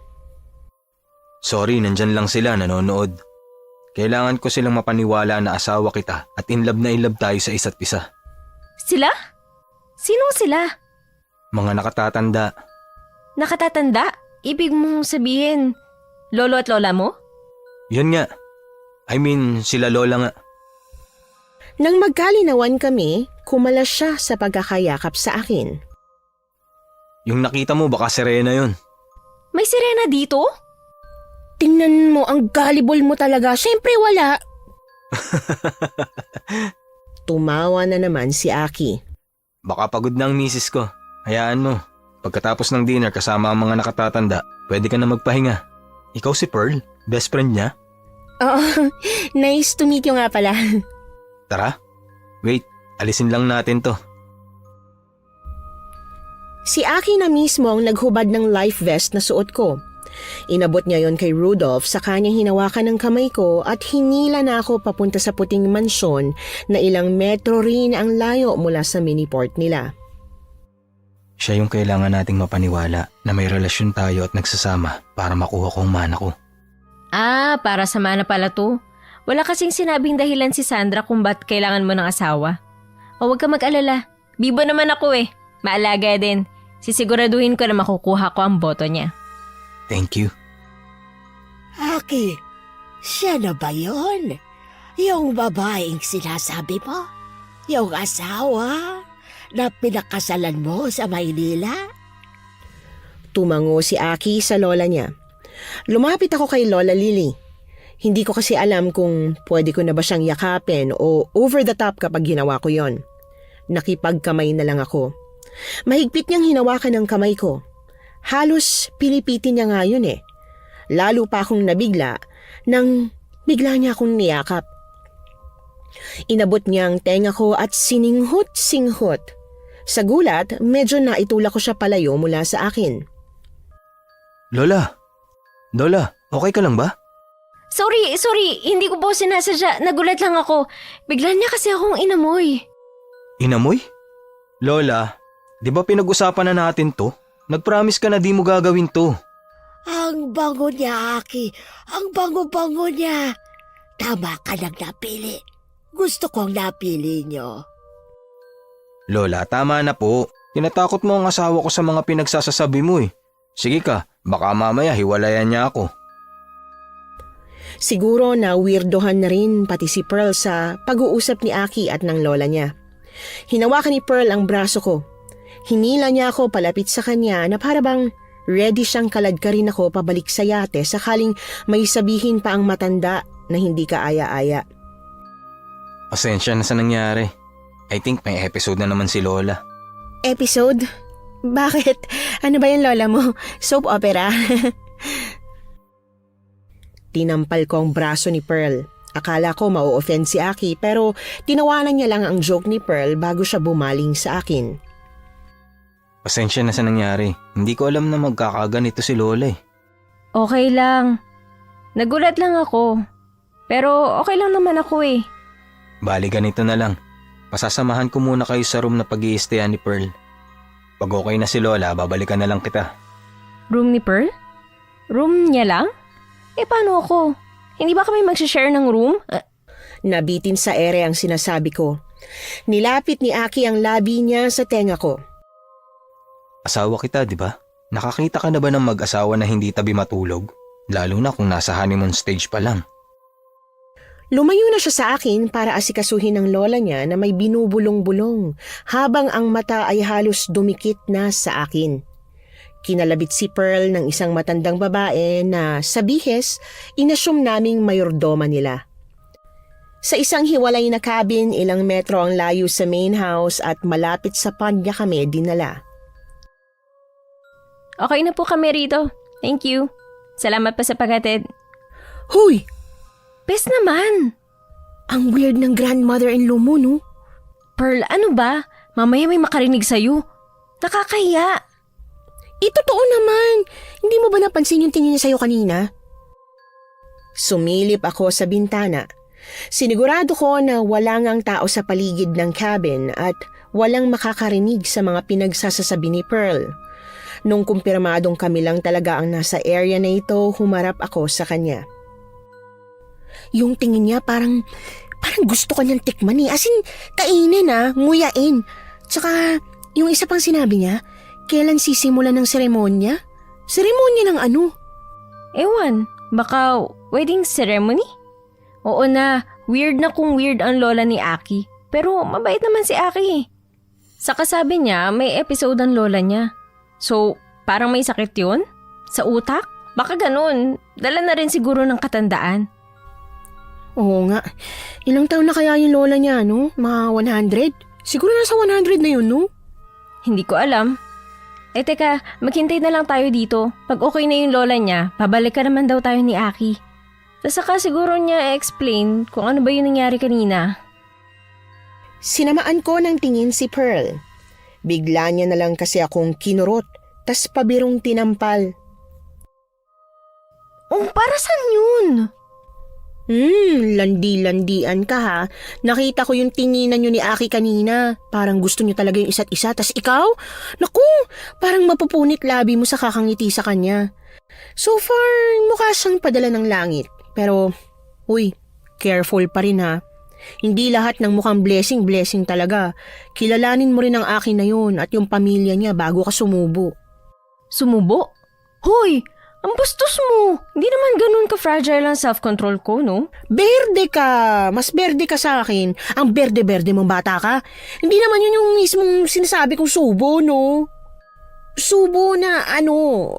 Sorry, nandyan lang sila nanonood. Kailangan ko silang mapaniwala na asawa kita at in love tayo sa isa't isa. Sila? Sinong sila? Mga nakatatanda. Nakatatanda? Ibig mong sabihin, lolo at lola mo? Yun nga. I mean, sila lola nga. Nang magkalinawan kami, kumalas siya sa pagkakayakap sa akin. Yung nakita mo baka sirena yun. May sirena dito? Tingnan mo, ang gullible mo talaga. Siyempre wala. Tumawa na naman si Aki. Baka pagod na ang misis ko. Hayaan mo. Pagkatapos ng dinner kasama ang mga nakatatanda, pwede ka na magpahinga. Ikaw si Pearl? Best friend niya? Oo, nice to meet you nga pala. Tara. Wait, alisin lang natin to. Si Aki na mismo ang naghubad ng life vest na suot ko. Inabot niya yon kay Rudolph sa kanya hinawakan ng kamay ko at hinila na ako papunta sa puting mansyon na ilang metro rin ang layo mula sa miniport nila. Siya yung kailangan nating mapaniwala na may relasyon tayo at nagsasama para makuha ko ang mana ko. Ah, para sa mana pala to. Wala kasing sinabing dahilan si Sandra kung ba't kailangan mo ng asawa. O huwag ka mag-alala. Bibo naman ako eh. Maalaga din. Sisiguraduhin ko na makukuha ko ang boto niya. Thank you. Aki, siya na ba yun? Yung babaeng sinasabi mo? Yung asawa na pinakasalan mo sa Maynila? Tumango si Aki sa lola niya. Lumapit ako kay Lola Lily. Hindi ko kasi alam kung pwede ko na ba siyang yakapin o over the top kapag ginawa ko yon. Nakipagkamay na lang ako. Mahigpit niyang hinawakan ang kamay ko. Halos pilipitin niya nga yun eh. Lalo pa akong nabigla nang bigla niya akong niyakap. Inabot niya ang tenga ko at sininghot-singhot. Sa gulat, medyo naitulak ko siya palayo mula sa akin. Lola, okay ka lang ba? Sorry. Hindi ko po sinasadya. Nagulat lang ako. Bigla niya kasi akong inamoy. Inamoy? Lola, di ba pinag-usapan na natin to? Nag-promise ka na di mo gagawin to. Ang bango niya, Aki. Ang bango-bango niya. Tama ka lang napili. Gusto kong napili niyo. Lola, tama na po. Tinatakot mo ang asawa ko sa mga pinagsasasabi mo eh. Sige ka, baka mamaya hiwalayan niya ako. Siguro na weirdohan na rin pati si Pearl sa pag-uusap ni Aki at ng lola niya. Hinawakan ni Pearl ang braso ko. Hinila niya ako palapit sa kanya na para bang ready siyang kaladkarin ako pabalik sa yate sakaling may sabihin pa ang matanda na hindi ka aya-aya. Pasensya na sa nangyari. I think may episode na naman si Lola. Episode? Bakit? Ano ba yung lola mo? Soap opera? Tinampal ko ang braso ni Pearl. Akala ko mau-offend si Aki pero tinawanan niya lang ang joke ni Pearl bago siya bumaling sa akin. Pasensya na sa nangyari. Hindi ko alam na magkakaganito si Lola eh. Okay lang. Nagulat lang ako. Pero okay lang naman ako eh. Bali ganito na lang. Pasasamahan ko muna kayo sa room na pag-i-stayan ni Pearl. Pag okay na si Lola, babalikan na lang kita. Room ni Pearl? Room niya lang? Eh paano ako? Hindi ba kami mag-share ng room? Nabitin sa ere ang sinasabi ko. Nilapit ni Aki ang labi niya sa tenga ko. Asawa kita, di ba? Nakakita ka na ba ng mag-asawa na hindi tabi matulog? Lalo na kung nasa honeymoon stage pa lang. Lumayo na siya sa akin para asikasuhin ng lola niya na may binubulong-bulong habang ang mata ay halos dumikit na sa akin. Kinalabit si Pearl ng isang matandang babae na sa bihes, inasyum naming mayordoma nila. Sa isang hiwalay na cabin, ilang metro ang layo sa main house at malapit sa pond niya kami dinala. Okay na po kami rito. Thank you. Salamat pa sa paghatid. Huy! Bes naman! Ang weird ng grandmother-in-law mo, no? Pearl, ano ba? Mamaya may makarinig sa'yo. Nakakahiya. Totoo naman. Hindi mo ba napansin yung tingin niya sa'yo kanina? Sumilip ako sa bintana. Sinigurado ko na wala ngang tao sa paligid ng cabin at walang makakarinig sa mga pinagsasasabi ni Pearl. Nung kumpirmadong kami lang talaga ang nasa area na ito, humarap ako sa kanya. Yung tingin niya parang gusto ko niyang tikman eh. As in, kainin nguyain. Tsaka, yung isa pang sinabi niya, kailan sisimulan ng seremonya? Seremonya ng ano? Ewan, baka wedding ceremony? Oo na, weird na kung weird ang lola ni Aki. Pero mabait naman si Aki. Sa kasabi niya, may episode ang lola niya. So, parang may sakit yun? Sa utak? Baka ganun. Dala na rin siguro ng katandaan. Oo nga. Ilang taon na kaya yung lola niya, no? Mga 100? Siguro nasa 100 na yun, no? Hindi ko alam. Teka, maghintay na lang tayo dito. Pag okay na yung lola niya, pabalik ka naman daw tayo ni Aki. Tapos saka siguro niya explain kung ano ba yung nangyari kanina. Sinamaan ko ng tingin si Pearl. Bigla niya na lang kasi akong kinurot, tas pabirong tinampal. Oh, para saan yun? Landi-landian ka ha. Nakita ko yung tinginan nyo ni Aki kanina. Parang gusto nyo talaga yung isa't isa. Tas ikaw? Naku, parang mapupunit labi mo sa kakangiti sa kanya. So far, mukha siyang padala ng langit. Pero, uy, careful pa rin ha. Hindi lahat ng mukhang blessing talaga. Kilalanin mo rin ang Aki na yun at yung pamilya niya bago ka sumubo. Sumubo? Hoy! Ang bastos mo! Hindi naman ganun ka-fragile ang self-control ko, no? Berde ka! Mas berde ka sa akin. Ang berde-berde mong bata ka. Hindi naman yun yung mismong sinasabi kong subo, no? Subo na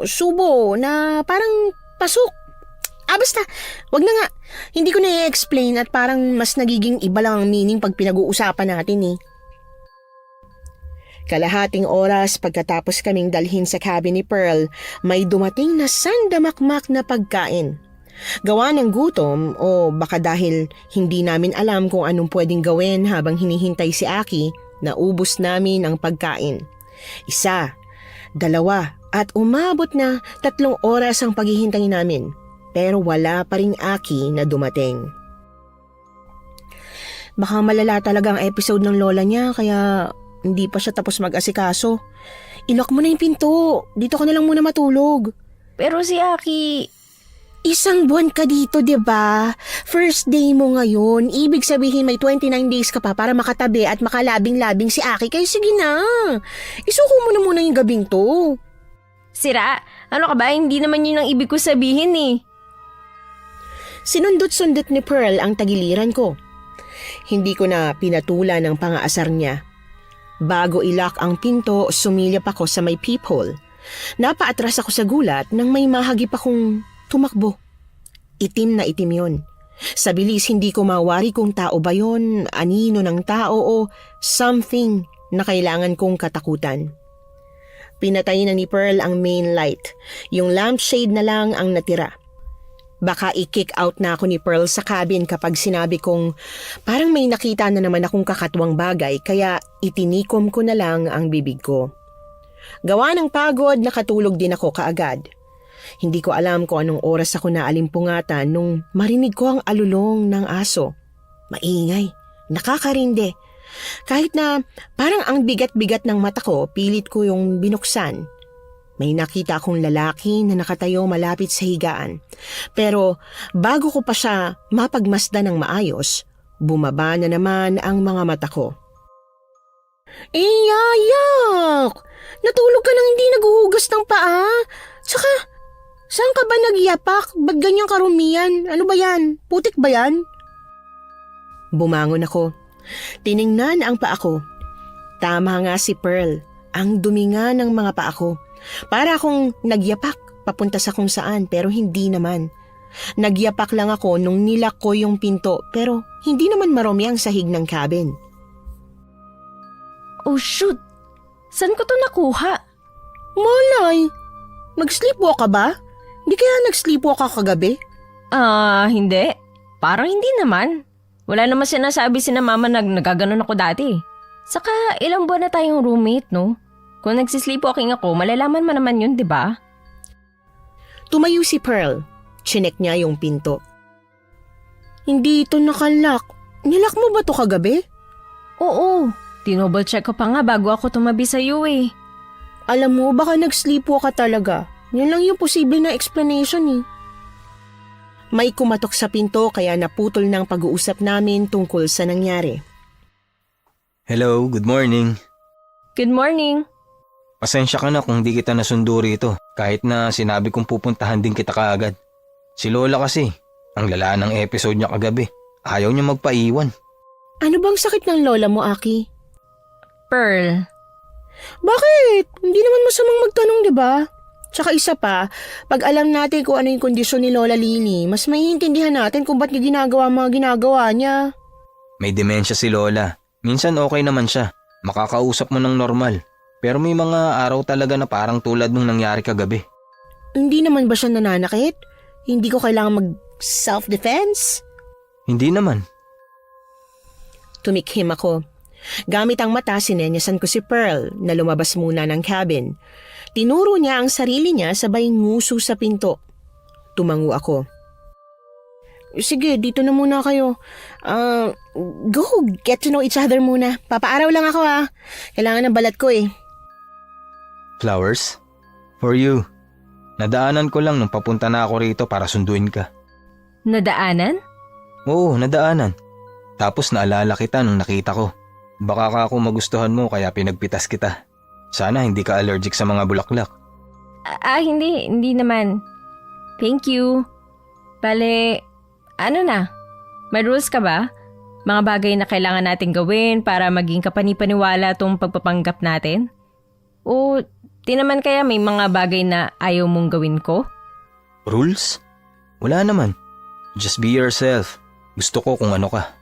subo na parang pasok. Basta, wag na nga. Hindi ko na i-explain at parang mas nagiging iba lang ang meaning pag pinag-uusapan natin eh. Kalahating oras pagkatapos kaming dalhin sa cabin ni Pearl, may dumating na sandamakmak na pagkain. Gawa ng gutom o baka dahil hindi namin alam kung anong pwedeng gawin habang hinihintay si Aki, naubos namin ang pagkain. 1, 2 at umabot na 3 oras ang paghihintay namin. Pero wala pa ring Aki na dumating. Baka malala talaga ang episode ng lola niya kaya hindi pa siya tapos mag-asikaso. Ilock mo na yung pinto. Dito ka na lang muna matulog. Pero si Aki... 1 buwan ka dito, 'di ba? First day mo ngayon. Ibig sabihin may 29 days ka pa para makatabi at makalabing-labing si Aki. Kaya sige na. Isuko mo na muna yung gabing to. Sira, ano ka ba? Hindi naman yun ang ibig ko sabihin eh. Sinundot-sundot ni Pearl ang tagiliran ko. Hindi ko na pinatula ng pangaasar niya. Bago ilock ang pinto, sumilip ako sa may peephole. Napaatras ako sa gulat nang may mahagip akong tumakbo. Itim na itim yon. Sa bilis hindi ko mawari kung tao ba yon, anino ng tao o something na kailangan kong katakutan. Pinatay na ni Pearl ang main light. Yung lampshade na lang ang natira. Baka i-kick out na ako ni Pearl sa cabin kapag sinabi kong parang may nakita na naman akong kakatwang bagay kaya itinikom ko na lang ang bibig ko. Gawa ng pagod, nakatulog din ako kaagad. Hindi ko alam kung anong oras ako naalimpungatan nung marinig ko ang alulong ng aso. Maingay, nakakarinde. Kahit na parang ang bigat-bigat ng mata ko, pilit ko yung binuksan. May nakita akong lalaki na nakatayo malapit sa higaan. Pero bago ko pa siya mapagmasdan ng maayos, bumaba na naman ang mga mata ko. Yayak! Natulog ka nang hindi naghuhugas ng paa? Tsaka, saan ka ba nagyapak? Ba't ganyang karumian? Ano ba yan? Putik ba yan? Bumangon ako. Tiningnan ang paa ko. Tama nga si Pearl. Ang dumi nga ng mga paa ko. Para akong nagyapak papunta sa kung saan pero hindi naman. Nagyapak lang ako nung nilak ko yung pinto pero hindi naman marumi ang sahig ng cabin. Oh shoot! Saan ko to nakuha? Malay! Nag-sleepwalk ka ba? Hindi kaya nag-sleepwalk ka kagabi? Hindi. Parang hindi naman. Wala naman sinasabi si na mama na nagaganon ako dati. Saka ilang buwan na tayong roommate, no? Kung nagsisleepwalking ako, malalaman mo naman yun, di ba? Tumayo si Pearl. Chinek niya yung pinto. Hindi ito nakalock. Nilak mo ba to kagabi? Oo. Tinouble check ko pa nga bago ako tumabi sa iyo eh. Alam mo, baka nag-sleepwalk ka talaga. Yan lang yung posible na explanation eh. May kumatok sa pinto kaya naputol ng pag-uusap namin tungkol sa nangyari. Hello, good morning. Good morning. Pasensya ka na kung di kita nasundo rito kahit na sinabi kong pupuntahan din kita kaagad. Si Lola kasi, ang lala ng episode niya kagabi. Ayaw niya magpaiwan. Ano bang sakit ng lola mo, Aki? Pearl. Bakit? Hindi naman masamang magtanong, di ba? Tsaka isa pa, pag alam natin kung ano yung kondisyon ni Lola Lily, mas maiintindihan natin kung ba't niya ginagawa ang mga ginagawa niya. May demensya si Lola. Minsan okay naman siya. Makakausap mo ng normal. Pero may mga araw talaga na parang tulad nung nangyari kagabi. Hindi naman ba siya nananakit? Hindi ko kailangan mag-self-defense? Hindi naman. Tumikhim ako. Gamit ang mata, sinenyasan ko si Pearl na lumabas muna ng cabin. Tinuro niya ang sarili niya sabay nguso sa pinto. Tumango ako. Sige, dito na muna kayo. Go, get to know each other muna. Papaaraw lang ako Kailangan ng balat ko Flowers? For you. Nadaanan ko lang nung papunta na ako rito para sunduin ka. Nadaanan? Oo, nadaanan. Tapos naalala kita nung nakita ko. Baka ka ako magustuhan mo kaya pinagpitas kita. Sana hindi ka allergic sa mga bulaklak. Hindi naman. Thank you. Bale, ano na? May rules ka ba? Mga bagay na kailangan natin gawin para maging kapanipaniwala tong pagpapanggap natin? O di naman kaya may mga bagay na ayaw mong gawin ko? Rules? Wala naman. Just be yourself. Gusto ko kung ano ka.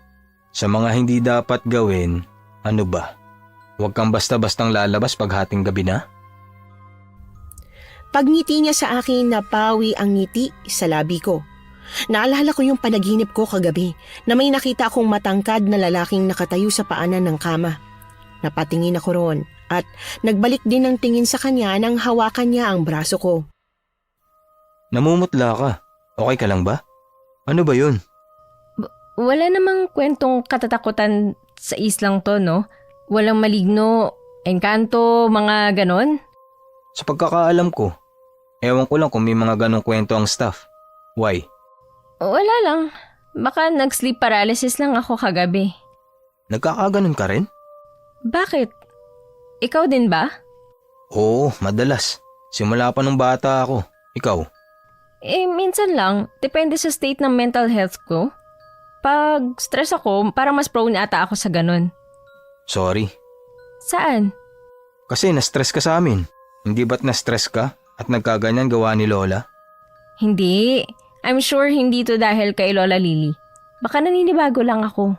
Sa mga hindi dapat gawin, ano ba? Huwag kang basta-bastang lalabas pag hating gabi na? Pagngiti niya sa akin, napawi ang ngiti sa labi ko. Naalala ko yung panaginip ko kagabi na may nakita akong matangkad na lalaking nakatayo sa paanan ng kama. Napatingin ako roon at nagbalik din ng tingin sa kanya nang hawakan niya ang braso ko. Namumutla ka. Okay ka lang ba? Ano ba yun? Wala namang kwentong katatakutan sa islang to, no? Walang maligno, engkanto, mga ganon? Sa pagkakaalam ko, ewan ko lang kung may mga ganong kwento ang staff. Why? Wala lang. Baka nag-sleep paralysis lang ako kagabi. Nagkakaganon ka rin? Bakit? Ikaw din ba? Oo, madalas. Simula pa nung bata ako. Ikaw? Minsan lang. Depende sa state ng mental health ko. Pag stress ako, parang mas prone ata ako sa ganun. Sorry. Saan? Kasi na-stress ka sa amin. Hindi ba't na-stress ka at nagkaganyan gawa ni Lola? Hindi. I'm sure hindi to dahil kay Lola Lily. Baka naninibago lang ako.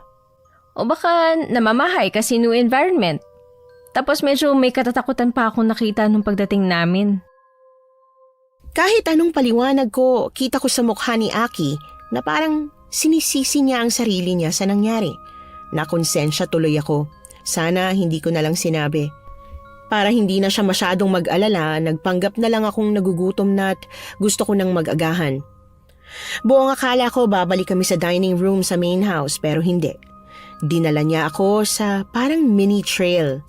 O baka namamahay kasi new environment. Tapos medyo may katatakutan pa akong nakita nung pagdating namin. Kahit anong paliwanag ko, kita ko sa mukha ni Aki na parang sinisisi niya ang sarili niya sa nangyari. Nakonsensya tuloy ako. Sana hindi ko na lang sinabi. Para hindi na siya masyadong mag-alala, nagpanggap na lang akong nagugutom na at gusto ko nang mag-agahan. Buong akala ko babalik kami sa dining room sa main house pero hindi. Dinala niya ako sa parang mini trail.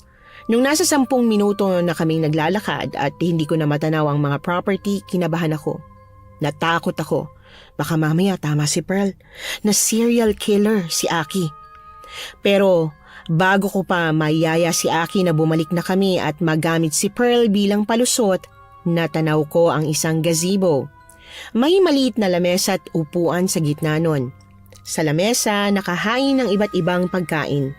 Nung nasa 10 minuto na kaming naglalakad at hindi ko na matanaw ang mga property, kinabahan ako. Natakot ako. Baka mamaya tama si Pearl na serial killer si Aki. Pero bago ko pa mayaya si Aki na bumalik na kami at magamit si Pearl bilang palusot, natanaw ko ang isang gazebo. May maliit na lamesa at upuan sa gitna nun. Sa lamesa, nakahain ng iba't ibang pagkain.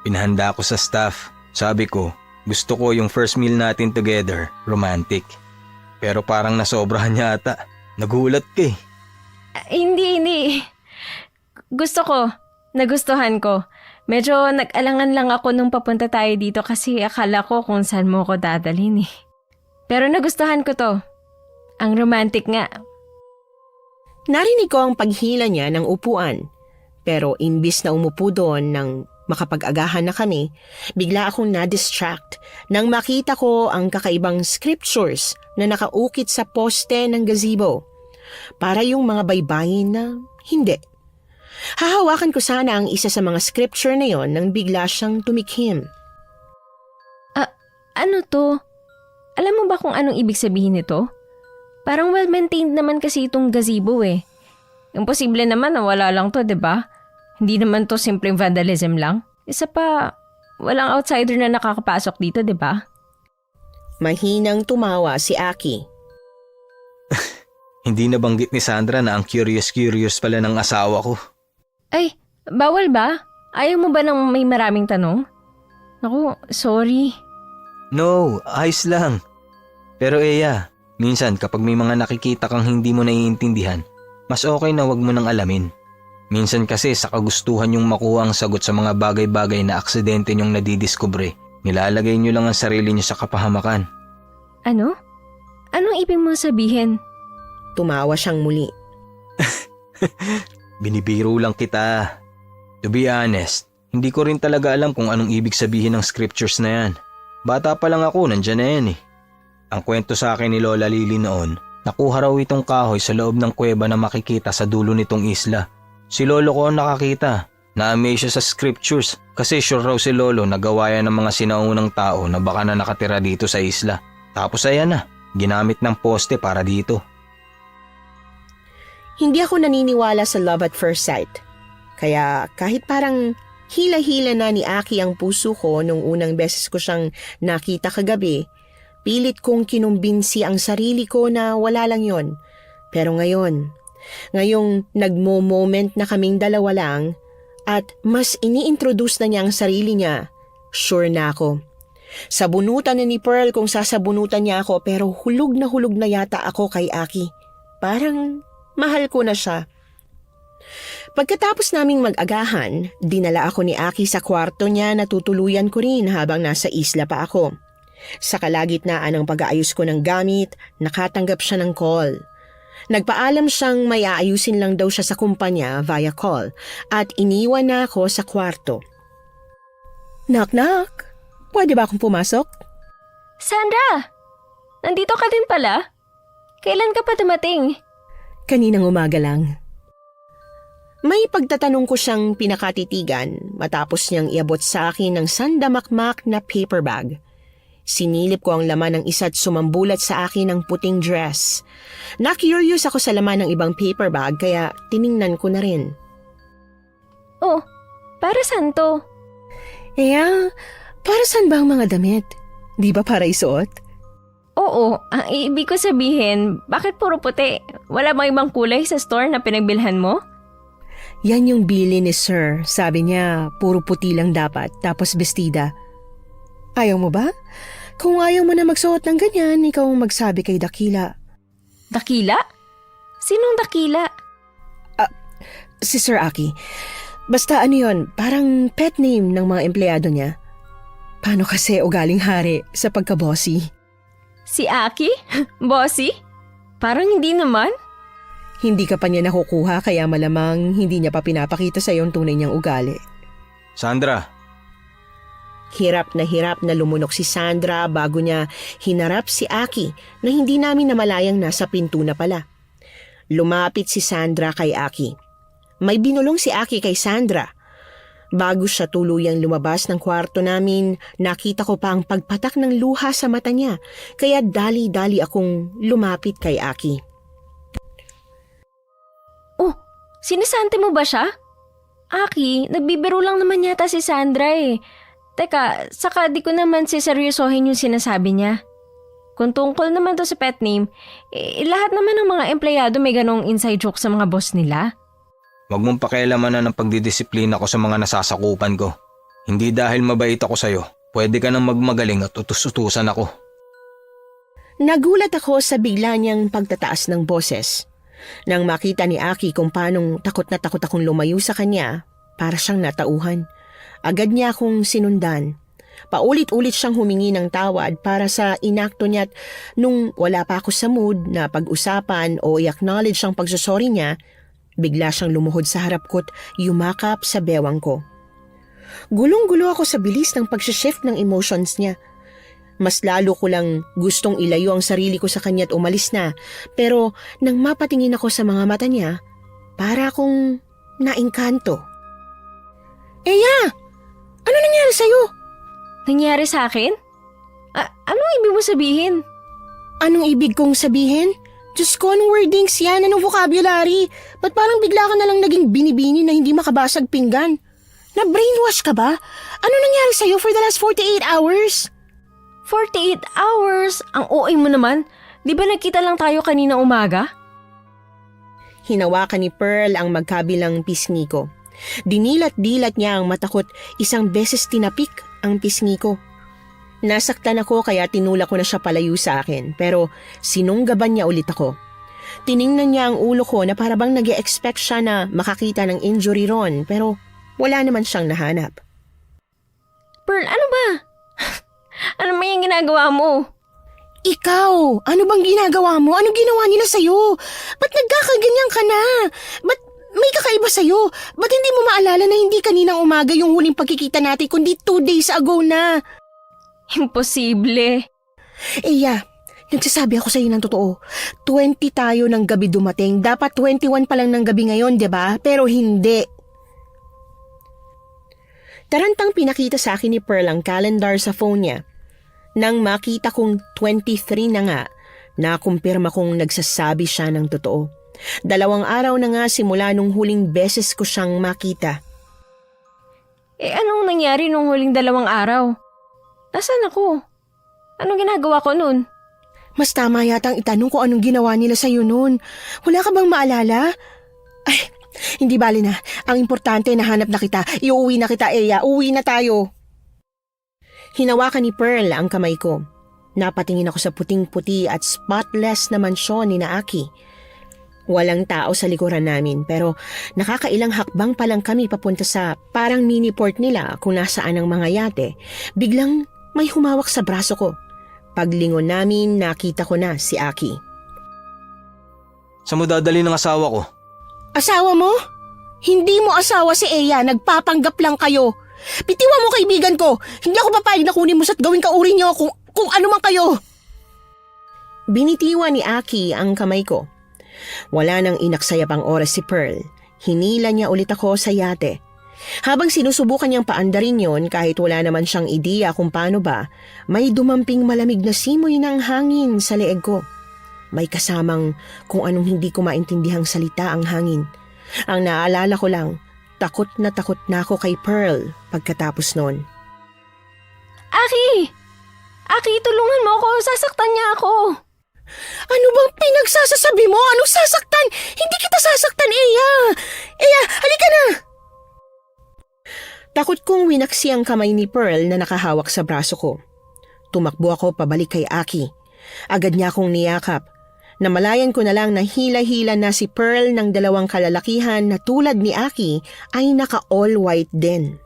Pinahanda ko sa staff. Sabi ko, gusto ko yung first meal natin together, romantic. Pero parang nasobrahan yata. Nagulat ka eh. Hindi. Gusto ko. Nagustuhan ko. Medyo nag-alangan lang ako nung papunta tayo dito kasi akala ko kung saan mo ko dadalhin eh. Pero nagustuhan ko to. Ang romantic nga. Narinig ko ang paghila niya ng upuan. Pero imbis na umupo doon nang makapag-agahan na kami, bigla akong na-distract nang makita ko ang kakaibang scriptures na nakaukit sa poste ng gazebo. Para yung mga baybayin na hindi. Hahawakan ko sana ang isa sa mga scripture na yon nang bigla siyang tumikhim. Ano to? Alam mo ba kung anong ibig sabihin nito? Parang well-maintained naman kasi itong gazebo eh. Imposible naman na wala lang to, 'di ba? Hindi naman to simpleng vandalism lang. Isa pa, walang outsider na nakakapasok dito, 'di ba? Mahinang tumawa si Aki. Hindi nabanggit ni Sandra na ang curious pala ng asawa ko. Ay, bawal ba? Ayaw mo ba ng may maraming tanong? Ako, sorry. No, ayos lang. Pero Eya, minsan kapag may mga nakikita kang hindi mo naiintindihan, mas okay na wag mo nang alamin. Minsan kasi sa kagustuhan yung makuha ang sagot sa mga bagay-bagay na aksidente niyong nadidiskubre, nilalagay niyo lang ang sarili niyo sa kapahamakan. Ano? Anong ibig mo sabihin? Tumawa siyang muli. Binibiro lang kita. To be honest, hindi ko rin talaga alam kung anong ibig sabihin ng scriptures na yan. Bata pa lang ako, nandyan na yan eh. Ang kwento sa akin ni Lola Lily noon, nakuha raw itong kahoy sa loob ng kuweba na makikita sa dulo nitong isla. Si Lolo ko ang nakakita. Na-amaze siya sa scriptures kasi sure raw si Lolo na gawa yan ng mga sinaunang tao na baka na nakatira dito sa isla. Tapos ayan na, ginamit ng poste para dito. Hindi ako naniniwala sa love at first sight. Kaya kahit parang hila-hila na ni Aki ang puso ko nung unang beses ko siyang nakita kagabi, pilit kong kinumbinsi ang sarili ko na wala lang yon. Pero ngayong nagmo-moment na kaming dalawa lang at mas ini-introduce na niya ang sarili niya, sure na ako. Sabunutan na ni Pearl kung sasabunutan niya ako pero hulog na yata ako kay Aki. Parang mahal ko na siya. Pagkatapos naming mag-agahan, dinala ako ni Aki sa kwarto niya na tutuluyan ko rin habang nasa isla pa ako. Sa kalagitnaan ng pag-aayos ko ng gamit, nakatanggap siya ng call. Nagpaalam siyang may aayusin lang daw siya sa kumpanya via call at iniwan na ako sa kwarto. Knock knock! Pwede ba akong pumasok? Sandra! Nandito ka din pala? Kailan ka pa dumating? Kaninang umaga lang. May pagtatanong ko siyang pinakatitigan matapos niyang iabot sa akin ng sandamakmak na paper bag. Sinilip ko ang laman ng isa't sumambulat sa akin ng puting dress. Na-curious ako sa laman ng ibang paper bag kaya tiningnan ko na rin. Oh, para saan to? Para saan ba ang mga damit? Di ba para isuot? Oo, ang ibig ko sabihin, bakit puro puti? Wala bang ibang kulay sa store na pinagbilhan mo? Yan yung bili ni Sir. Sabi niya, puro puti lang dapat, tapos bestida. Ayaw mo ba? Kung ayaw mo na magsuot ng ganyan, ikaw ang magsabi kay Dakila. Dakila? Sinong Dakila? Si Sir Aki. Basta ano yon, parang pet name ng mga empleyado niya. Paano kasi ugaling hari sa pagka-bossy? Si Aki? Bossy? Parang hindi naman. Hindi ka pa niya nakukuha kaya malamang hindi niya pa pinapakita sa iyo ang tunay niyang ugali. Sandra, Hirap na lumunok si Sandra bago niya hinarap si Aki na hindi namin namalayang nasa pinto na pala. Lumapit si Sandra kay Aki. May binulong si Aki kay Sandra. Bago siya tuluyang lumabas ng kwarto namin, nakita ko pa ang pagpatak ng luha sa mata niya, kaya dali-dali akong lumapit kay Aki. Oh, sinisante mo ba siya? Aki, nagbibiro lang naman yata si Sandra eh. Teka, saka di ko naman siseryosohin yung sinasabi niya. Kung tungkol naman to sa pet name, lahat naman ng mga empleyado may ganong inside joke sa mga boss nila. wag mong pakialaman na ng pagdidisiplina ko sa mga nasasakupan ko. Hindi dahil mabait ako sa'yo, pwede ka nang magmagaling at utus-utusan ako. Nagulat ako sa bigla niyang pagtataas ng boses. Nang makita ni Aki kung paanong takot na takot akong lumayo sa kanya, para siyang natauhan. Agad niya akong sinundan. Paulit-ulit siyang humingi ng tawad para sa inakto niya at nung wala pa ako sa mood na pag-usapan o i-acknowledge ang pagsusori niya, bigla siyang lumuhod sa harap ko't yumakap sa bewang ko. Gulong-gulo ako sa bilis ng pag-shift ng emotions niya. Mas lalo ko lang gustong ilayo ang sarili ko sa kanya at umalis na, pero nang mapatingin ako sa mga mata niya, para akong naengkanto. Eya! Ano nangyari sa'yo? Nangyari sa akin? Anong ibig mo sabihin? Anong ibig kong sabihin? Diyos ko, anong wordings yan? Anong vocabulary? Ba't parang bigla ka na lang naging binibini na hindi makabasag pinggan? Na-brainwash ka ba? Ano nangyari sa'yo for the last 48 hours? 48 hours? Ang OA mo naman. Di ba nagkita lang tayo kanina umaga? Hinawakan ni Pearl ang magkabilang pisngi ko. Dinilat-dilat niya ang mata ko't isang beses tinapik ang pisngi ko. Nasaktan ako kaya tinulak ko na siya palayo sa akin pero sinunggaban niya ulit ako. Tiningnan niya ang ulo ko na parabang nag-e-expect siya na makakita ng injury ron pero wala naman siyang nahanap. Pearl, ano ba? Ano ba yung ginagawa mo? Ikaw, ano bang ginagawa mo? Anong ginawa nila sa'yo? Ba't nagkakaganyan ka na? Ba't may kakaiba sa'yo? Ba't hindi mo maalala na hindi kaninang umaga yung huling pagkikita natin kundi 2 days ago na? Imposible. Eya, nagsasabi ako sa'yo ng totoo. 20 tayo ng gabi dumating. Dapat 21 pa lang ng gabi ngayon, 'di ba? Pero hindi. Tarantang pinakita sa akin ni Pearl ang calendar sa phone niya. Nang makita kong 23 na nga, nakumpirma kong nagsasabi siya ng totoo. 2 araw na nga simula nung huling beses ko siyang makita. Anong nangyari nung huling 2 araw? Nasaan ako? Anong ginagawa ko nun? Mas tama yatang itanong ko anong ginawa nila sa'yo noon. Wala ka bang maalala? Ay, hindi bali na. Ang importante, nahanap na kita. Iuwi na kita, Eya. Uwi na tayo. Hinawakan ni Pearl ang kamay ko. Napatingin ako sa puting-puti at spotless na mansyon ni Aki. Walang tao sa likuran namin pero nakakailang hakbang pa lang kami papunta sa parang mini port nila kung nasaan ang mga yate. Biglang may humawak sa braso ko. Paglingon namin, nakita ko na si Aki. Saan mo dadali ng asawa ko? Asawa mo? Hindi mo asawa si Eya. Nagpapanggap lang kayo. Bitiwan mo kaibigan ko. Hindi ako papayag na kunin mo sa't gawin ka uri niyo kung ano man kayo. Binitiwan ni Aki ang kamay ko. Wala nang inaksaya pang oras si Pearl. Hinila niya ulit ako sa yate. Habang sinusubukan niyang paandarin yon kahit wala naman siyang ideya kung paano ba, may dumamping malamig na simoy ng hangin sa leeg ko. May kasamang kung anong hindi ko maintindihang salita ang hangin. Ang naaalala ko lang, takot na ako kay Pearl pagkatapos nun. Aki! Aki, tulungan mo ako. Sasaktan niya ako. Ano bang pinagsasasabi mo? Anong sasaktan? Hindi kita sasaktan, Eya. Eya, halika na. Takot kong winaksi ang kamay ni Pearl na nakahawak sa braso ko. Tumakbo ako pabalik kay Aki. Agad niya akong niyakap. Namalayan ko na lang na hila-hila na si Pearl ng 2 kalalakihan na tulad ni Aki ay naka-all white din.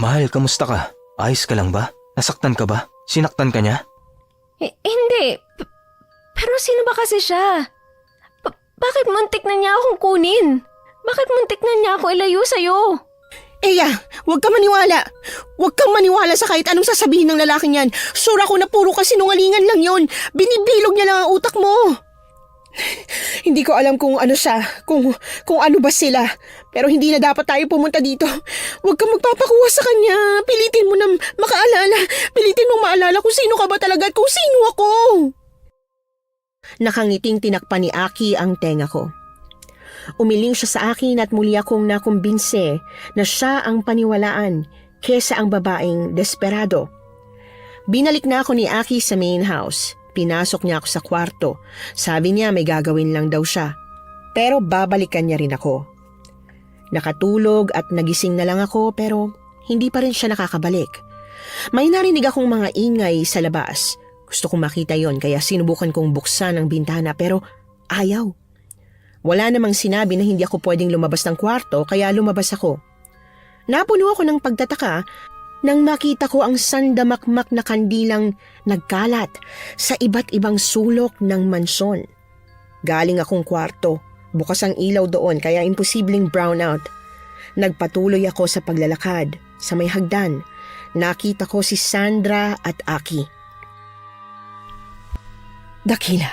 Mahal, kamusta ka? Ayos ka lang ba? Nasaktan ka ba? Sinaktan ka niya? Hindi. Pero sino ba kasi siya? Bakit muntik na niya akong kunin? Bakit muntik na niya ako ilayo sa'yo? Eya, huwag ka maniwala. Huwag kang maniwala sa kahit anong sasabihin ng lalaking yan. Sure ako na puro kasinungalingan lang yon. Binibilog niya lang ang utak mo. Hindi ko alam kung ano siya, kung ano ba sila. Pero hindi na dapat tayo pumunta dito. Huwag kang magpapakuha sa kanya. Pilitin mo na makaalala. Pilitin mo maalala kung sino ka ba talaga at kung sino ako. Nakangiting tinakpan ni Aki ang tenga ko. Umiling siya sa akin at muli akong nakumbinse na siya ang paniwalaan kesa ang babaeng desperado. Binalik na ako ni Aki sa main house. Pinasok niya ako sa kwarto. Sabi niya may gagawin lang daw siya. Pero babalikan niya rin ako. Nakatulog at nagising na lang ako pero hindi pa rin siya nakakabalik. May narinig akong mga ingay sa labas. Gusto kong makita yon kaya sinubukan kong buksan ang bintana pero ayaw. Wala namang sinabi na hindi ako pwedeng lumabas ng kwarto kaya lumabas ako. Napuno ako ng pagtataka nang makita ko ang sandamakmak na kandilang nagkalat sa iba't ibang sulok ng mansyon. Galing akong kwarto, bukas ang ilaw doon kaya imposibleng brownout. Nagpatuloy ako sa paglalakad. Sa may hagdan, nakita ko si Sandra at Aki. Dakila,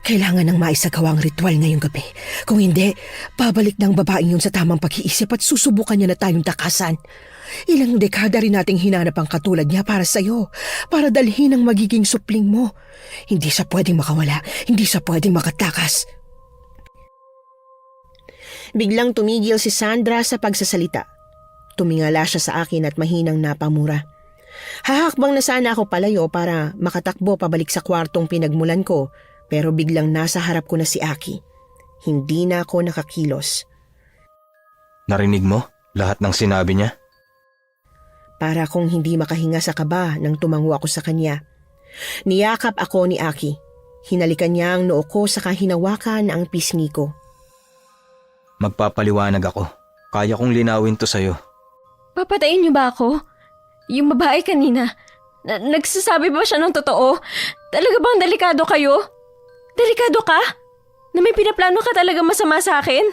kailangan ng maisagawa ang ritual ngayong gabi. Kung hindi, babalik ng babaeng yun sa tamang pag-iisip at susubukan niya na tayong takasan. Ilang dekada rin nating hinanap ang katulad niya para sa'yo, para dalhin ang magiging supling mo. Hindi siya pwedeng makawala, hindi siya pwedeng makatakas. Biglang tumigil si Sandra sa pagsasalita. Tumingala siya sa akin at mahinang napamura. Hahakbang na sana ako palayo para makatakbo pabalik sa kwartong pinagmulan ko, pero biglang nasa harap ko na si Aki. Hindi na ako nakakilos. Narinig mo lahat ng sinabi niya? para kung hindi makahinga sa kaba nang tumango ako sa kanya. Niyakap ako ni Aki. Hinalikan niya ang noo ko saka hinawakan ang pisngi ko. Magpapaliwanag ako. Kaya kong linawin to sa'yo. Papatayin niyo ba ako? Yung babae kanina, nagsasabi ba siya ng totoo? Talaga bang delikado kayo? Delikado ka? Na may pinaplano ka talaga masama sa akin?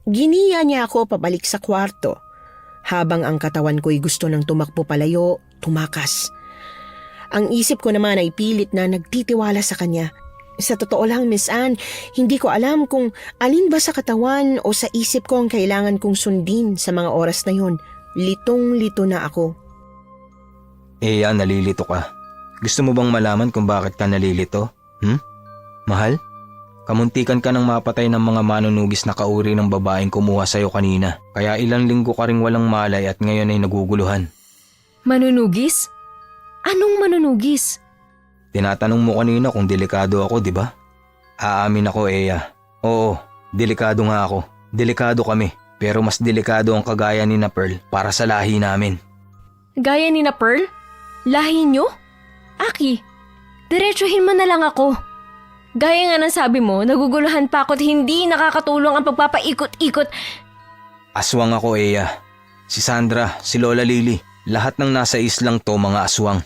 Giniya niya ako pabalik sa kwarto. Habang ang katawan ko'y gusto ng tumakbo palayo, tumakas. Ang isip ko naman ay pilit na nagtitiwala sa kanya. Sa totoo lang, Miss Anne, hindi ko alam kung alin ba sa katawan o sa isip ko ang kailangan kong sundin sa mga oras na yon. Litong-lito na ako. Eya, nalilito ka. Gusto mo bang malaman kung bakit ka nalilito? Mahal? Kamuntikan ka ng mapatay ng mga manunugis na kauri ng babaeng kumuha sa'yo kanina. Kaya ilang linggo ka ring walang malay at ngayon ay naguguluhan. Manunugis? Anong manunugis? Tinatanong mo kanina kung delikado ako, di ba? Aamin ako, Eya. Oo, delikado nga ako. Delikado kami. Pero mas delikado ang kagaya ni na Pearl para sa lahi namin. Gaya ni na Pearl? Lahi niyo? Aki, diretsuhin mo na lang ako. Gaya nga ng sabi mo, naguguluhan pa ako at hindi nakakatulong ang pagpapaikot-ikot. Aswang ako, Eya. Si Sandra, si Lola Lily, lahat ng nasa islang to mga aswang.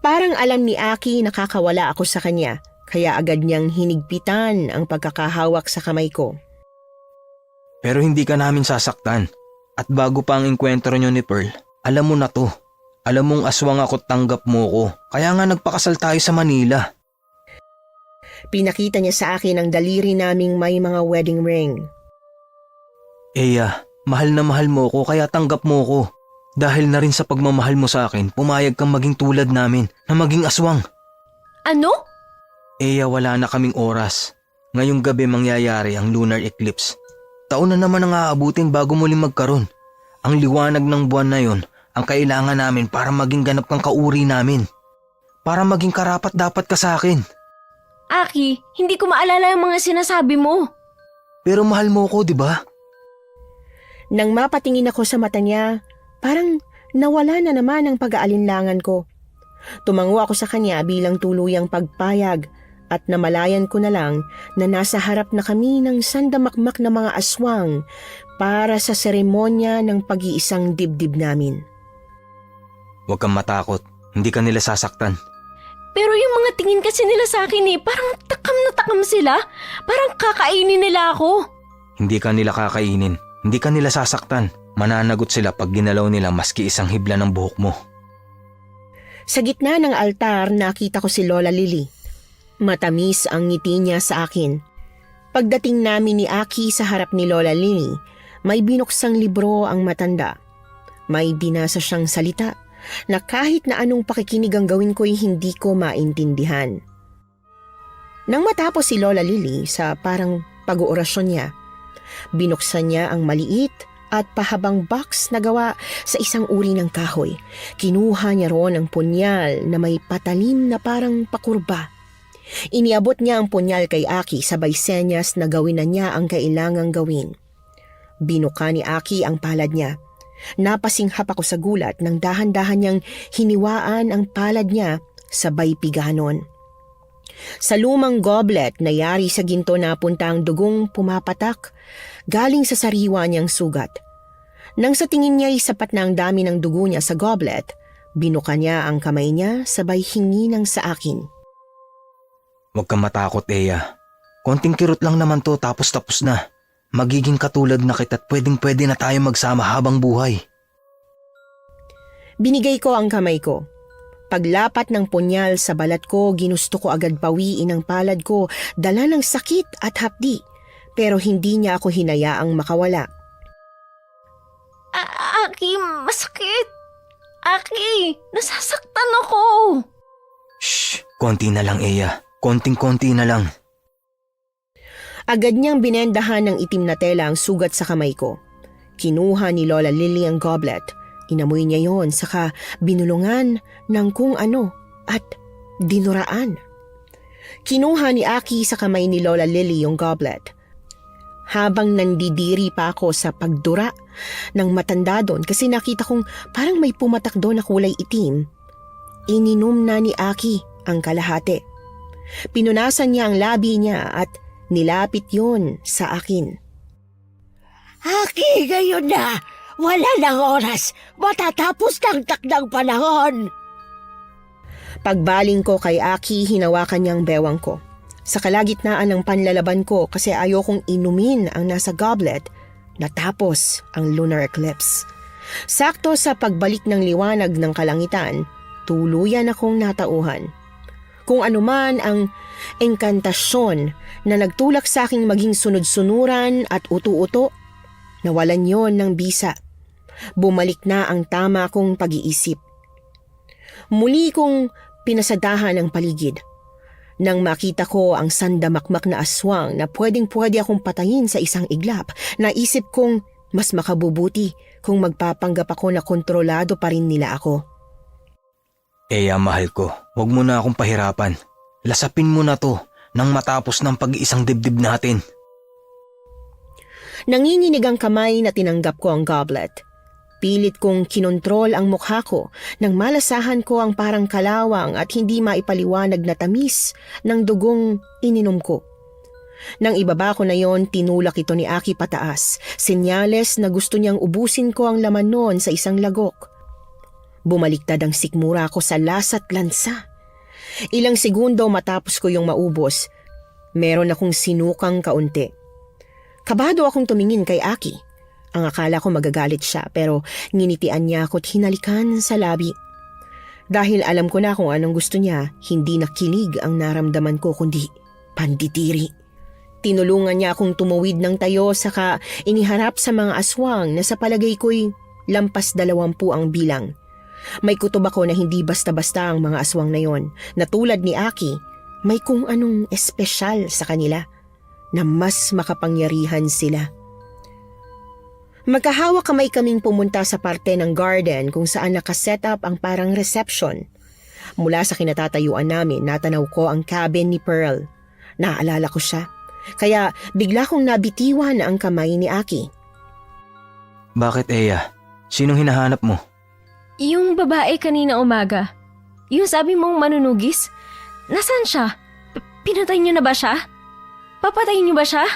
Parang alam ni Aki nakakawala ako sa kanya, kaya agad niyang hinigpitan ang pagkakahawak sa kamay ko. Pero hindi ka namin sasaktan. At bago pa ang enkwentro nyo ni Pearl, alam mo na to. Alam mong aswang ako, tanggap mo ko. Kaya nga nagpakasal tayo sa Manila. Pinakita niya sa akin ang daliri naming may mga wedding ring. Eya, mahal na mahal mo ko kaya tanggap mo ko. Dahil na rin sa pagmamahal mo sa akin, pumayag kang maging tulad namin na maging aswang. Ano? Eya, wala na kaming oras. Ngayong gabi mangyayari ang lunar eclipse. Taon na naman ang aabutin bago muling magkaroon. Ang liwanag ng buwan na yon ang kailangan namin para maging ganap kang kauri namin. Para maging karapat dapat ka sa akin. Aki, hindi ko maalala yung mga sinasabi mo. Pero mahal mo ko, di ba? Nang mapatingin ako sa mata niya, parang nawala na naman ang pag-aalinlangan ko. Tumango ako sa kanya bilang tuluyang pagpayag at namalayan ko na lang na nasa harap na kami ng sandamakmak na mga aswang para sa seremonya ng pag-iisang dibdib namin. Huwag kang matakot, hindi ka nila sasaktan. Pero yung mga tingin kasi nila sa akin parang takam na takam sila. Parang kakainin nila ako. Hindi ka nila kakainin, hindi ka nila sasaktan. Mananagot sila pag ginalaw nila maski isang hibla ng buhok mo. Sa gitna ng altar nakita ko si Lola Lily. Matamis ang ngiti niya sa akin. Pagdating namin ni Aki sa harap ni Lola Lily, may binuksang libro ang matanda. May binasa siyang salita na kahit na anong pakikinig ang gawin ko'y hindi ko maintindihan. Nang matapos si Lola Lily sa parang pag-oorasyon niya, binuksan niya ang maliit at pahabang box na gawa sa isang uri ng kahoy. Kinuha niya roon ang punyal na may patalim na parang pakurba. Iniabot niya ang punyal kay Aki sabay senyas na gawin na niya ang kailangang gawin. Binuka ni Aki ang palad niya. Napasinghap ako sa gulat nang dahan-dahan niyang hiniwaan ang palad niya sabay piganon. Sa lumang goblet na yari sa ginto na punta ang dugong pumapatak galing sa sariwa niyang sugat. Nang sa tingin niya ay sapat na ang dami ng dugo niya sa goblet, binuka niya ang kamay niya sabay hingi ng sa akin. Huwag kang matakot, Eya. Konting kirot lang naman to tapos na. Magiging katulad na kita't pwedeng-pwede na tayo magsama habang buhay. Binigay ko ang kamay ko. Paglapat ng punyal sa balat ko, ginusto ko agad bawiin ang palad ko, dala ng sakit at hapdi. Pero hindi niya ako hinayaang makawala. Aki, masakit. Aki, nasasaktan ako. Shh, konti na lang, Eya. Konting-konti na lang. Agad niyang binendahan ng itim na tela ang sugat sa kamay ko. Kinuha ni Lola Lily ang goblet. Inamoy niya yon saka binulungan ng kung ano at dinuraan. Kinuha ni Aki sa kamay ni Lola Lily yung goblet. Habang nandidiri pa ako sa pagdura ng matanda doon kasi nakita kong parang may pumatak doon na kulay itim, ininom na ni Aki ang kalahati. Pinunasan niya ang labi niya at nilapit yon sa akin. Aki, ngayon na. Wala nang oras. Matatapos ng takdang panahon. Pagbaling ko kay Aki, hinawakan niyang bewang ko. Sa kalagitnaan ng panlalaban ko kasi ayokong inumin ang nasa goblet, natapos ang lunar eclipse. Sakto sa pagbalik ng liwanag ng kalangitan, tuluyan akong natauhan. Kung anuman ang engkantasyon na nagtulak sa aking maging sunod-sunuran at utu-uto, nawalan yon ng bisa. Bumalik na ang tama kong pag-iisip. Muli kong pinasadahan ang paligid. Nang makita ko ang sandamakmak na aswang na pwedeng-pwede akong patayin sa isang iglap, naisip kong mas makabubuti kung magpapanggap ako na kontrolado pa rin nila ako. Eya, mahal ko, huwag mo na akong pahirapan. Lasapin mo na to nang matapos ng pag-iisang dibdib natin. Nanginginig ang kamay na tinanggap ko ang goblet. Pilit kong kinontrol ang mukha ko nang malasahan ko ang parang kalawang at hindi maipaliwanag na tamis ng dugong ininom ko. Nang ibaba ko na yon, tinulak ito ni Aki pataas, senyales na gusto niyang ubusin ko ang laman noon sa isang lagok. Bumaliktad ang sikmura ko sa lasa't lansa. Ilang segundo matapos ko yung maubos, meron akong sinukang kaunti. Kabado akong tumingin kay Aki. Ang akala ko magagalit siya pero nginitian niya ako't hinalikan sa labi. Dahil alam ko na kung anong gusto niya, hindi nakilig ang naramdaman ko kundi panditiri. Tinulungan niya akong tumuwid ng tayo saka iniharap sa mga aswang na sa palagay ko'y lampas 20 ang bilang. May kutob ako na hindi basta-basta ang mga aswang na yon, na tulad ni Aki, may kung anong espesyal sa kanila, na mas makapangyarihan sila. Magkahawak kamay kaming pumunta sa parte ng garden kung saan nakaset up ang parang reception. Mula sa kinatatayuan namin, natanaw ko ang cabin ni Pearl. Naaalala ko siya, kaya bigla kong nabitiwan ang kamay ni Aki. Bakit, Eya? Sinong hinahanap mo? Yung babae kanina umaga. Yung sabi mong manunugis. Nasaan siya? Pinatay niyo na ba siya? Papatayin niyo ba siya?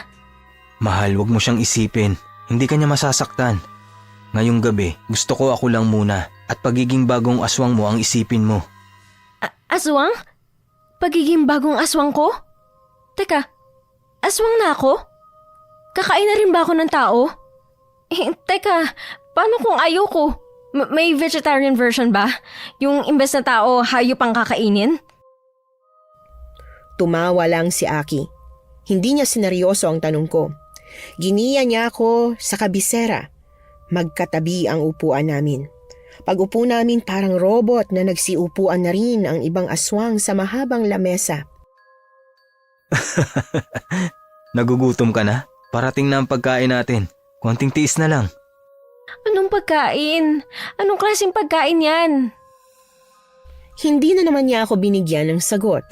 Mahal, wag mo siyang isipin. Hindi ka niya masasaktan. Ngayong gabi, gusto ko ako lang muna at pagiging bagong aswang mo ang isipin mo. Aswang? Pagiging bagong aswang ko? Teka, aswang na ako? Kakain na rin ba ako ng tao? Teka, paano kung ayoko? May vegetarian version ba? Yung imbes na tao, hayop ang kakainin? Tumawa lang si Aki. Hindi niya sineryoso ang tanong ko. Giniya niya ako sa kabisera. Magkatabi ang upuan namin. Pag-upo namin parang robot na nagsiupuan na rin ang ibang aswang sa mahabang lamesa. Nagugutom ka na? Parating na ang pagkain natin. Konting tiis na lang. Anong pagkain? Anong klaseng pagkain yan? Hindi na naman niya ako binigyan ng sagot.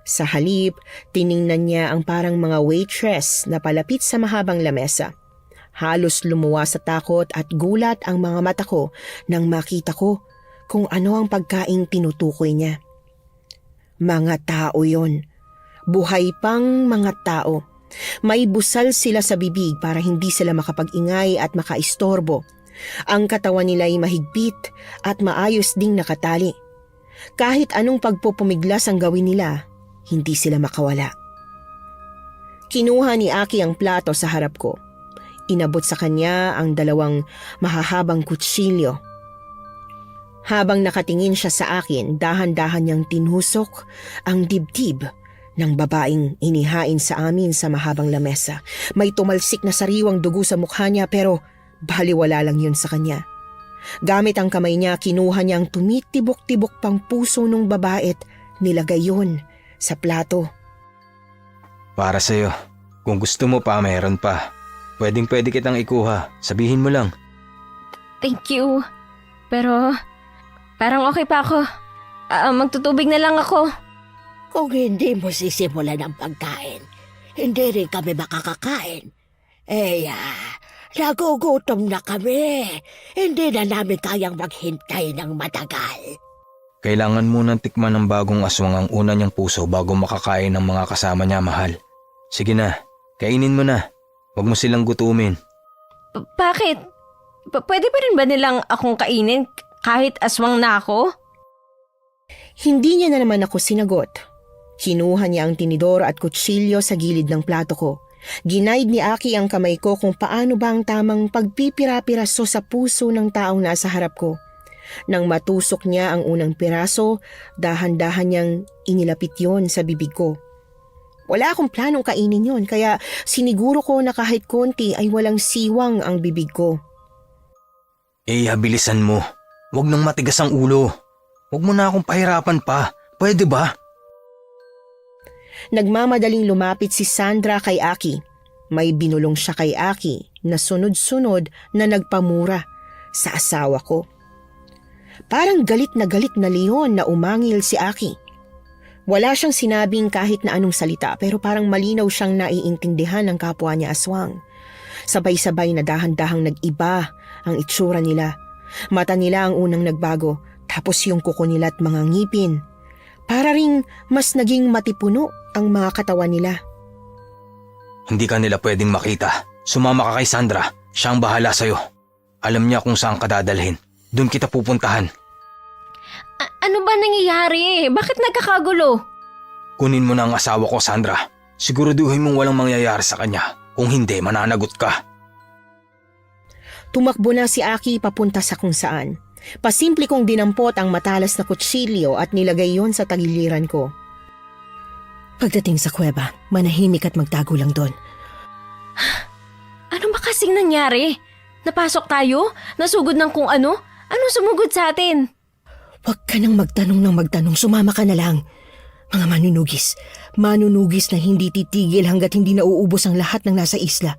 Sa halip, tiningnan niya ang parang mga waitress na palapit sa mahabang lamesa. Halos lumuwa sa takot at gulat ang mga mata ko nang makita ko kung ano ang pagkaing tinutukoy niya. Mga tao yon. Buhay pang mga tao. May busal sila sa bibig para hindi sila makapag-ingay at makaistorbo. Ang katawan nila ay mahigpit at maayos ding nakatali. Kahit anong pagpupumiglas ang gawin nila, hindi sila makawala. Kinuha ni Aki ang plato sa harap ko. Inabot sa kanya ang 2 mahahabang kutsilyo. Habang nakatingin siya sa akin, dahan-dahan niyang tinusok ang dibdib ng babaeng inihain sa amin sa mahabang lamesa. May tumalsik na sariwang dugo sa mukha niya pero baliwala lang yun sa kanya. Gamit ang kamay niya, kinuha niya ang tumitibok-tibok pang puso ng babae at nilagay yun sa plato. Para sa'yo. Kung gusto mo pa, mayroon pa. Pwedeng-pwede kitang ikuha. Sabihin mo lang. Thank you. Pero, parang okay pa ako. Magtutubig na lang ako. Kung hindi mo sisimulan ang pagkain, hindi rin kami makakakain. Nagugutom na kami. Hindi na namin kayang maghintay ng matagal. Kailangan munang tikman ng bagong aswang ang una niyang puso bago makakain ng mga kasama niya, mahal. Sige na, kainin mo na. Huwag mo silang gutumin. Bakit? Pwede pa rin ba nilang akong kainin kahit aswang na ako? Hindi niya na naman ako sinagot. Kinuha niya ang tinidor at kutsilyo sa gilid ng plato ko. Ginaid ni Aki ang kamay ko kung paano ba ang tamang pagpipira-piraso sa puso ng taong nasa harap ko. Nang matusok niya ang unang piraso, dahan-dahan niyang inilapit yon sa bibig ko. Wala akong planong kainin yon, kaya siniguro ko na kahit konti ay walang siwang ang bibig ko. Bilisan mo. Huwag nang matigas ang ulo. Huwag mo na akong pahirapan pa. Pwede ba? Nagmamadaling lumapit si Sandra kay Aki. May binulong siya kay Aki na sunod-sunod na nagpamura sa asawa ko. Parang galit na leon na umangil si Aki. Wala siyang sinabing kahit na anong salita pero parang malinaw siyang naiintindihan ng kapwa niya aswang. Sabay-sabay na dahan-dahang nag-iba ang itsura nila. Mata nila ang unang nagbago, tapos yung kuko nila at mga ngipin. Para ring mas naging matipuno ang mga katawan nila. Hindi ka nila pwedeng makita. Sumama ka kay Sandra. Siya ang bahala sa'yo. Alam niya kung saan ka dadalhin. Doon kita pupuntahan. Ano ba nangyayari? Bakit nagkakagulo? Kunin mo na ang asawa ko, Sandra. Siguraduhin mong walang mangyayari sa kanya. Kung hindi, mananagot ka. Tumakbo na si Aki papunta sa kung saan. Pasimple kong dinampot ang matalas na kutsilyo at nilagay yon sa tagiliran ko. Pagdating sa kuweba, manahimik at magtago lang doon. Ano ba kasing nangyari? Napasok tayo? Nasugod ng kung ano? Anong sumugod sa atin? Huwag ka nang magtanong, sumama ka na lang. Mga manunugis na hindi titigil hanggat hindi nauubos ang lahat ng nasa isla.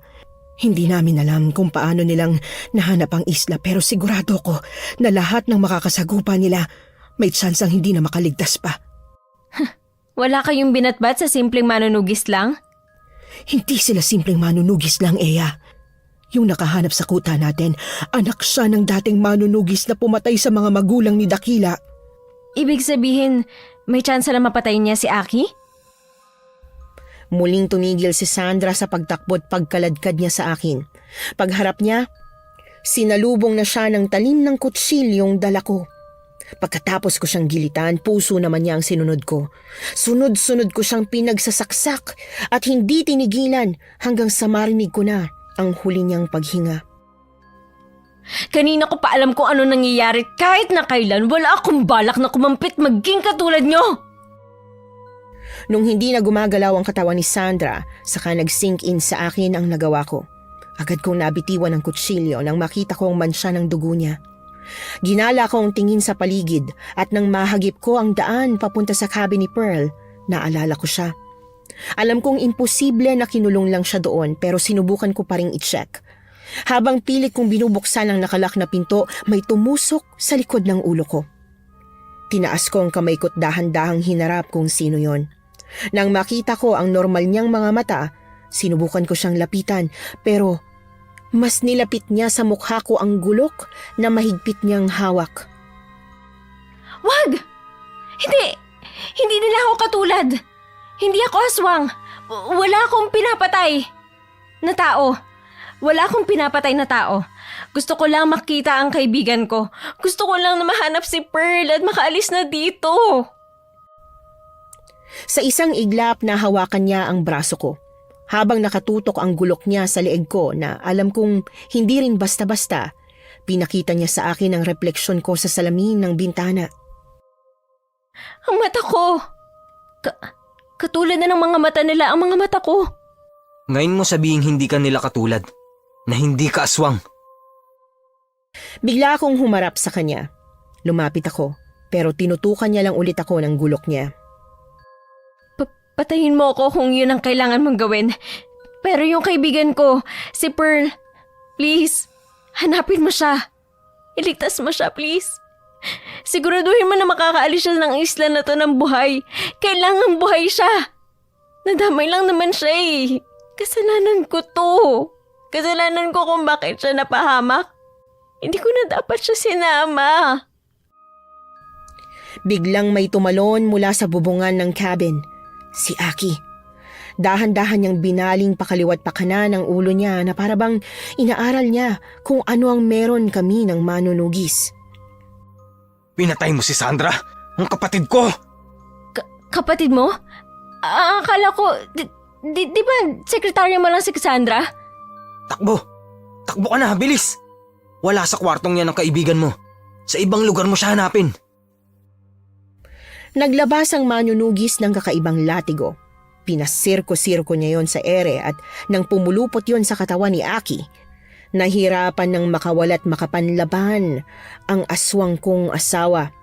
Hindi namin alam kung paano nilang nahanap ang isla pero sigurado ko na lahat ng makakasagupa nila may tsansang hindi na makaligtas pa. Wala kayong binatbat sa simpleng manunugis lang? Hindi sila simpleng manunugis lang, Eya. Yung nakahanap sa kuta natin, anak siya ng dating manunugis na pumatay sa mga magulang ni Dakila. Ibig sabihin, may tsansa na mapatay niya si Aki? Muling tumigil si Sandra sa pagtakbo at pagkaladkad niya sa akin. Pagharap niya, sinalubong na siya ng talim ng kutsilyong dala ko. Pagkatapos ko siyang gilitan, puso naman niya ang sinunod ko. Sunod-sunod ko siyang pinagsasaksak at hindi tinigilan hanggang sa marinig ko na ang huli niyang paghinga. Kanina ko pa alam kung ano nangyayari kahit na kailan wala akong balak na kumampit maging katulad niyo. Nung hindi na gumagalaw ang katawan ni Sandra, saka nag-sink in sa akin ang nagawa ko. Agad kong nabitiwan ang kutsilyo nang makita ko ang mansya ng dugo niya. Ginala ko ang tingin sa paligid at nang mahagip ko ang daan papunta sa cabin ni Pearl, naalala ko siya. Alam kong imposible na kinulong lang siya doon pero sinubukan ko pa ring i-check. Habang pilit kong binubuksan ang nakalak na pinto, may tumusok sa likod ng ulo ko. Tinaas ko ang kamay ko't dahan-dahang hinarap kung sino yon. Nang makita ko ang normal niyang mga mata, sinubukan ko siyang lapitan pero mas nilapit niya sa mukha ko ang gulok na mahigpit niyang hawak. Wag! Hindi nila ako katulad. Hindi ako aswang. Wala akong pinapatay na tao. Wala akong pinapatay na tao. Gusto ko lang makita ang kaibigan ko. Gusto ko lang na mahanap si Pearl at makaalis na dito. Sa isang iglap na hawakan niya ang braso ko. Habang nakatutok ang gulok niya sa leeg ko na alam kong hindi rin basta-basta, pinakita niya sa akin ang refleksyon ko sa salamin ng bintana. Ang mata ko! Katulad na ng mga mata nila ang mga mata ko. Ngayon mo sabihin hindi ka nila katulad. Na hindi ka aswang. Bigla akong humarap sa kanya. Lumapit ako, pero tinutukan niya lang ulit ako ng gulok niya. Patayin mo ako kung yun ang kailangan mong gawin. Pero yung kaibigan ko, si Pearl, please, hanapin mo siya. Iligtas mo siya, please. Siguraduhin mo na makakaalis siya ng isla na to ng buhay. Kailangan buhay siya. Nadamay lang naman siya eh. Kasalanan ko to. Kasalanan ko kung bakit siya napahamak. Hindi ko na dapat siya sinama. Biglang may tumalon mula sa bubungan ng cabin. Si Aki. Dahan-dahan niyang binaling pakaliwat pakanan ang ulo niya na parabang inaaral niya kung ano ang meron kami ng manunugis. Pinatay mo si Sandra, ang kapatid ko! Kapatid mo? Akala ko, di ba sekretarya mo lang si Cassandra? Takbo! Takbo ka na, bilis! Wala sa kwartong yan ang kaibigan mo. Sa ibang lugar mo siya hanapin. Naglabas ang manunugis ng kakaibang latigo. Pinasirko-sirko niya yon sa ere at nang pumulupot yon sa katawan ni Aki, nahirapan ng makawala't makapanlaban ang aswang kong asawa.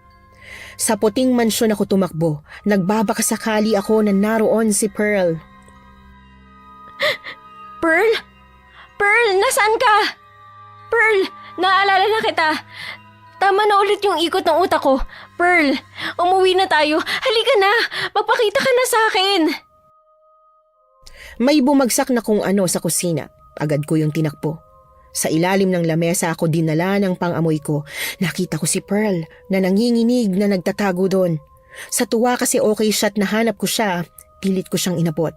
Sa puting mansyon ako tumakbo, nagbabakasakali ako na naroon si Pearl. Pearl? Pearl, nasaan ka? Pearl, naalala na kita. Tama na ulit yung ikot ng utak ko. Pearl, umuwi na tayo. Halika na, magpakita ka na sa akin. May bumagsak na kung ano sa kusina. Agad ko yung tinakbo. Sa ilalim ng lamesa ako dinala ng pang-amoy ko. Nakita ko si Pearl na nanginginig na nagtatago doon. Sa tuwa kasi okay siya at nahanap ko siya, pilit ko siyang inabot.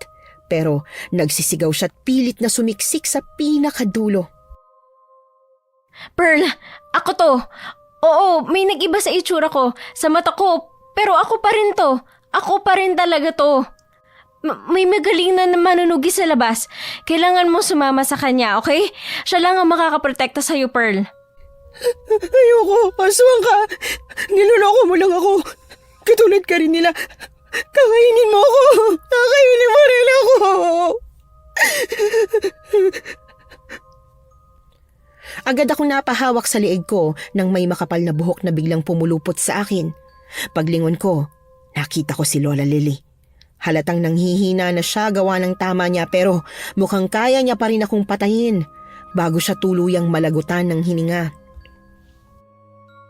Pero nagsisigaw siya at pilit na sumiksik sa pinakadulo. Pearl, ako to. Oo, may nag-iba sa itsura ko, sa mata ko, pero ako pa rin to. Ako pa rin talaga to. May magaling na manunugis sa labas. Kailangan mo sumama sa kanya, okay? Siya lang ang makakaprotekta sa'yo, Pearl. Ayoko, aswang ka. Niloloko mo lang ako. Katulad ka rin nila. Kakainin mo ako. Kakainin mo rin ako. Agad akong napahawak sa liig ko nang may makapal na buhok na biglang pumulupot sa akin. Paglingon ko, nakita ko si Lola Lily. Halatang nanghihina na siya gawa ng tama niya pero mukhang kaya niya pa rin akong patayin bago siya tuluyang malagutan ng hininga.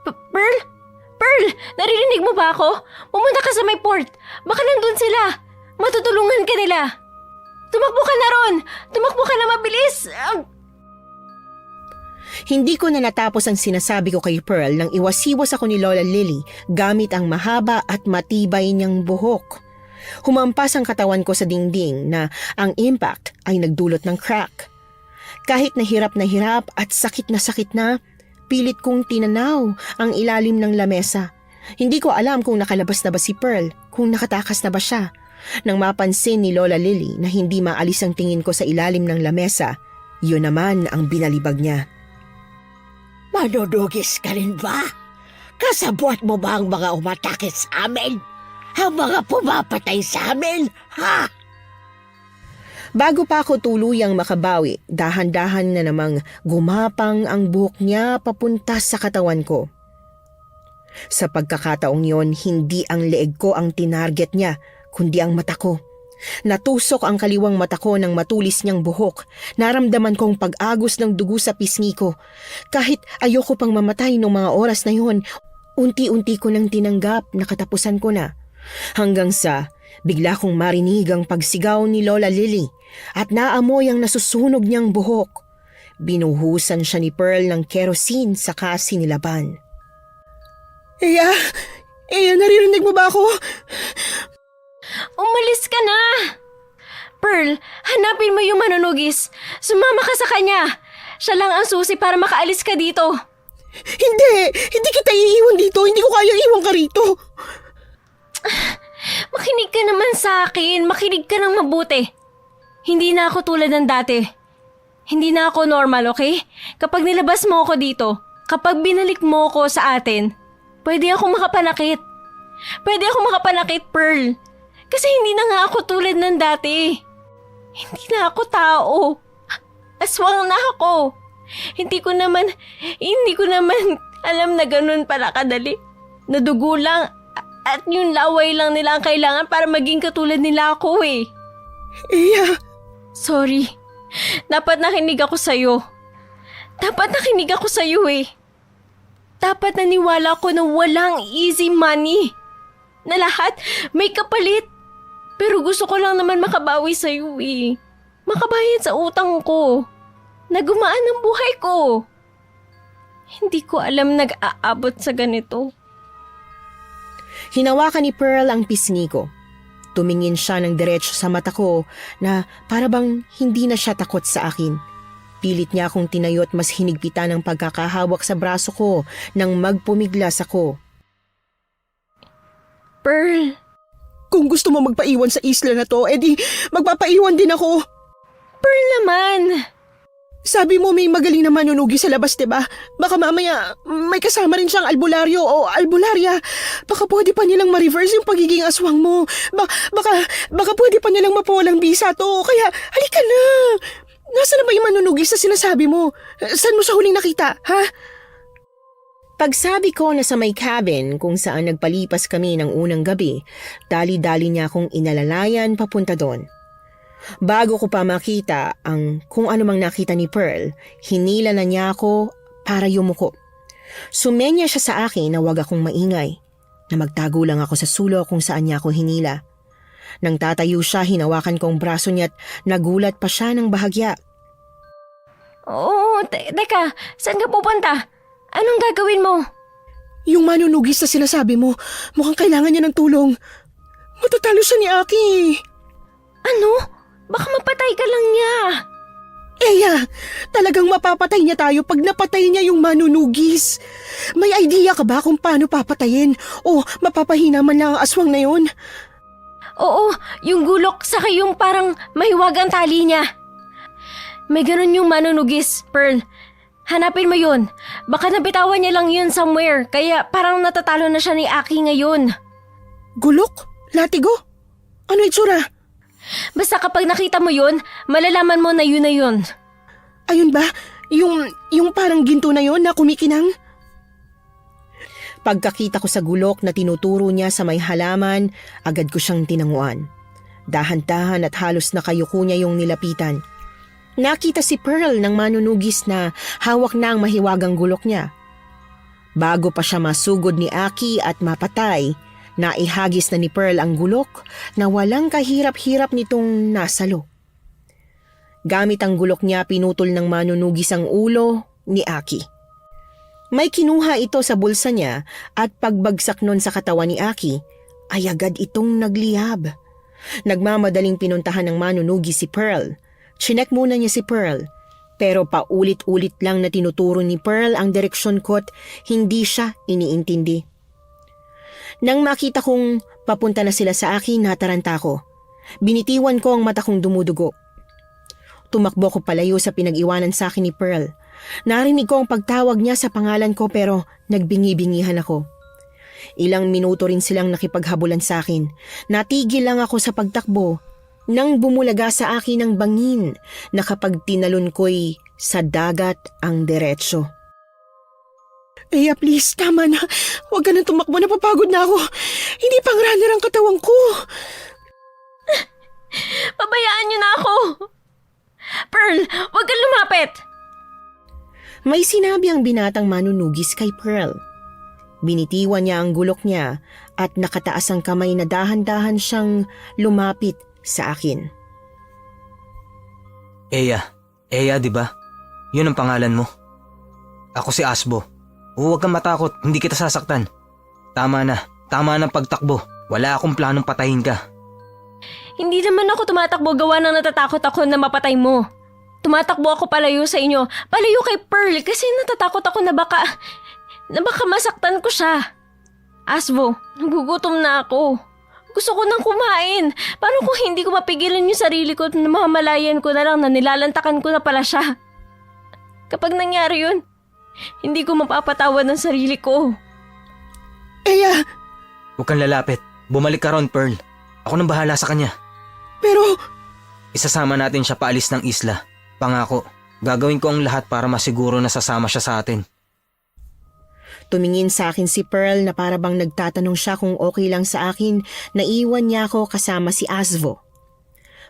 Pearl? Pearl, naririnig mo ba ako? Pumunta ka sa may port. Baka nandun sila. Matutulungan ka nila. Tumakbo ka na ron. Tumakbo ka na mabilis. Hindi ko na natapos ang sinasabi ko kay Pearl nang iwasiwas ako ni Lola Lily gamit ang mahaba at matibay niyang buhok. Humampas ang katawan ko sa dingding na ang impact ay nagdulot ng crack. Kahit na hirap at sakit na, pilit kong tinanaw ang ilalim ng lamesa. Hindi ko alam kung nakalabas na ba si Pearl, kung nakatakas na ba siya. Nang mapansin ni Lola Lily na hindi maalis ang tingin ko sa ilalim ng lamesa, yun naman ang binalibag niya. Manunugis ka rin ba? Kasabwat mo ba ang mga umatake sa amin? Ang mga pumapatay sa amin, ha? Bago pa ako tuluyang makabawi, dahan-dahan na namang gumapang ang buhok niya papunta sa katawan ko. Sa pagkakataong yon, hindi ang leeg ko ang tinarget niya, kundi ang mata ko. Natusok ang kaliwang mata ko ng matulis niyang buhok. Naramdaman kong pag-agos ng dugo sa pisngi ko. Kahit ayoko pang mamatay noong mga oras na yon, unti-unti ko nang tinanggap na katapusan ko na. Hanggang sa bigla kong marinig ang pagsigaw ni Lola Lily at naamoy ang nasusunog niyang buhok. Binuhusan siya ni Pearl ng kerosene saka sinilaban. Iya, naririnig mo ba ako? Umalis ka na! Pearl, hanapin mo yung manunugis. Sumama ka sa kanya. Siya lang ang susi para makaalis ka dito. Hindi kita iiwan dito. Hindi ko kaya iwan ka rito. Makinig ka naman sa akin. Makinig ka ng mabuti. Hindi na ako tulad ng dati. Hindi na ako normal, okay? Kapag nilabas mo ako dito, kapag binalik mo ako sa atin, pwede ako makapanakit. Pwede ako makapanakit, Pearl. Kasi hindi na nga ako tulad ng dati. Hindi na ako tao. Aswang na ako. Hindi ko naman alam na ganun pala kadali. Nadugo lang at yung laway lang nila ang kailangan para maging katulad nila ako eh. Iya. Sorry. Dapat nakinig ako sa'yo. Dapat naniwala ko na walang easy money. Na lahat may kapalit. Pero gusto ko lang naman makabawi sa'yo eh. Makabayad sa utang ko. Nagumaan ang buhay ko. Hindi ko alam nag-aabot sa ganito. Hinawakan ni Pearl ang pisngi ko. Tumingin siya ng diretso sa mata ko na para bang hindi na siya takot sa akin. Pilit niya akong tinayo at mas hinigpitan ang pagkakahawak sa braso ko nang magpumiglas ako. Pearl, Kung gusto mo magpaiwan sa isla na to, edi magpapaiwan din ako. Pearl naman. Sabi mo may magaling na manunugi sa labas, diba? Baka mamaya may kasama rin siyang albularyo o albularya. Baka pwede pa nilang ma-reverse yung pagiging aswang mo. Baka pwede pa nilang mapawalang bisa to. Kaya halika na. Nasaan na ba yung manunugi sa sinasabi mo? Saan mo siya huling nakita, ha? Pagsabi ko na sa may cabin kung saan nagpalipas kami ng unang gabi, dali-dali niya akong inalalayan papunta doon. Bago ko pa makita ang kung ano mang nakita ni Pearl, hinila na niya ako para yumuko. Sumenya siya sa akin na wag akong maingay, na magtago lang ako sa sulo kung saan niya ako hinila. Nang tatayo siya, hinawakan ko ang braso niya at nagulat pa siya ng bahagya. Oo, teka, saan ka pupunta? Anong gagawin mo? Yung manunugis na sinasabi mo, mukhang kailangan niya ng tulong. Matatalo siya ni Aki. Ano? Baka mapatay ka lang niya. Eya, talagang mapapatay niya tayo pag napatay niya yung manunugis. May idea ka ba kung paano papatayin? O mapapahina man lang ang aswang na yun? Oo, yung gulok saka yung parang mahiwag ang tali niya. May ganun yung manunugis, Pearl. Hanapin mo yun. Baka nabitawan niya lang yun somewhere, kaya parang natatalo na siya ni Aki ngayon. Gulok? Latigo? Ano itsura? Basta kapag nakita mo yun, malalaman mo na yun na yun. Ayun ba? Yung parang ginto na yun na kumikinang? Pagkakita ko sa gulok na tinuturo niya sa may halaman, agad ko siyang tinanguan. Dahan-dahan at halos nakayuko niya yung nilapitan. Nakita si Pearl ng manunugis na hawak na ang mahiwagang gulok niya. Bago pa siya masugod ni Aki at mapatay, naihagis na ni Pearl ang gulok na walang kahirap-hirap nitong nasalo. Gamit ang gulok niya, pinutol ng manunugis ang ulo ni Aki. May kinuha ito sa bulsa niya at pagbagsak nun sa katawan ni Aki, ay agad itong nagliyab. Nagmamadaling pinuntahan ng manunugis si Pearl. Chinek muna niya si Pearl, pero paulit-ulit lang na tinuturo ni Pearl ang direksyon ko at hindi siya iniintindi. Nang makita kong papunta na sila sa akin, nataranta ko. Binitiwan ko ang mata kong dumudugo. Tumakbo ko palayo sa pinag-iwanan sa akin ni Pearl. Narinig ko ang pagtawag niya sa pangalan ko pero nagbingi-bingihan ako. Ilang minuto rin silang nakipaghabulan sa akin. Natigil lang ako sa pagtakbo nang bumulaga sa akin ang bangin na kapag tinalon ko'y sa dagat ang diretsyo. Eya, please, tama na. Huwag ka nang tumakbo, napapagod na ako. Hindi pang runner ang katawan ko. Pabayaan niyo na ako! Pearl, huwag kang lumapit! May sinabi ang binatang manunugis kay Pearl. Binitiwan niya ang gulok niya at nakataas ang kamay na dahan-dahan siyang lumapit sa akin. Eya, di ba? Yun ang pangalan mo. Ako si Asbo. Huwag kang matakot, hindi kita sasaktan. Tama na pagtakbo. Wala akong planong patayin ka. Hindi naman ako tumatakbo gawa ng natatakot ako na mapatay mo. Tumatakbo ako palayo sa inyo, palayo kay Pearl kasi natatakot ako na baka masaktan ko siya. Asbo, nagugutom na ako. Gusto ko nang kumain. Paano kung hindi ko mapigilan yung sarili ko at mamalayan ko na lang na nilalantakan ko na pala siya? Kapag nangyari yun, hindi ko mapapatawad ng sarili ko. Eya, Huwag kang lalapit. Bumalik ka ron, Pearl. Ako nang bahala sa kanya. pero Isasama natin siya paalis ng isla. Pangako, gagawin ko ang lahat para masiguro na sasama siya sa atin. Tumingin sa akin si Pearl na para bang nagtatanong siya kung okay lang sa akin na iwan niya ako kasama si Asvo.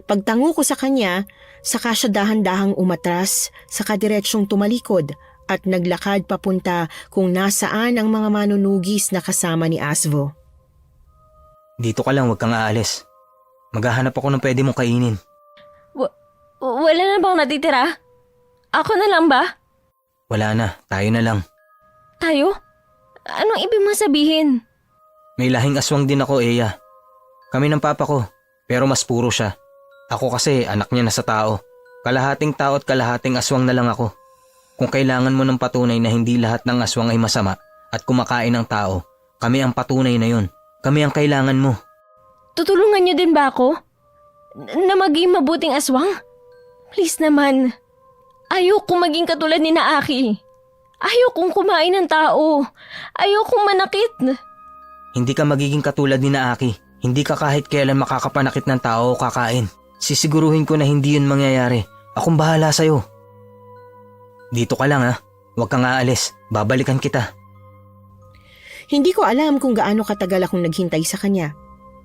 Pagtango ko sa kanya, saka siya dahan-dahang umatras, saka diretsyong tumalikod at naglakad papunta kung nasaan ang mga manunugis na kasama ni Asvo. Dito ka lang, huwag kang aalis. Maghahanap ako ng pwede mong kainin. Wala na bang natitira? Ako na lang ba? Wala na, tayo na lang. Tayo? Anong ibig mo sabihin? May lahing aswang din ako, Eya. Kami ng papa ko, pero mas puro siya. Ako kasi anak niya na sa tao. Kalahating tao at kalahating aswang na lang ako. Kung kailangan mo ng patunay na hindi lahat ng aswang ay masama at kumakain ng tao, kami ang patunay na yun. Kami ang kailangan mo. Tutulungan niyo din ba ako? Na maging mabuting aswang? Please naman. Ayokong maging katulad ni Naaki. Ayokong kumain ng tao. Ayokong manakit. Hindi ka magiging katulad ni Naaki. Hindi ka kahit kailan makakapanakit ng tao o kakain. Sisiguruhin ko na hindi yun mangyayari. Akong bahala sa'yo. Dito ka lang ha. Huwag kang aalis. Babalikan kita. Hindi ko alam kung gaano katagal akong naghintay sa kanya.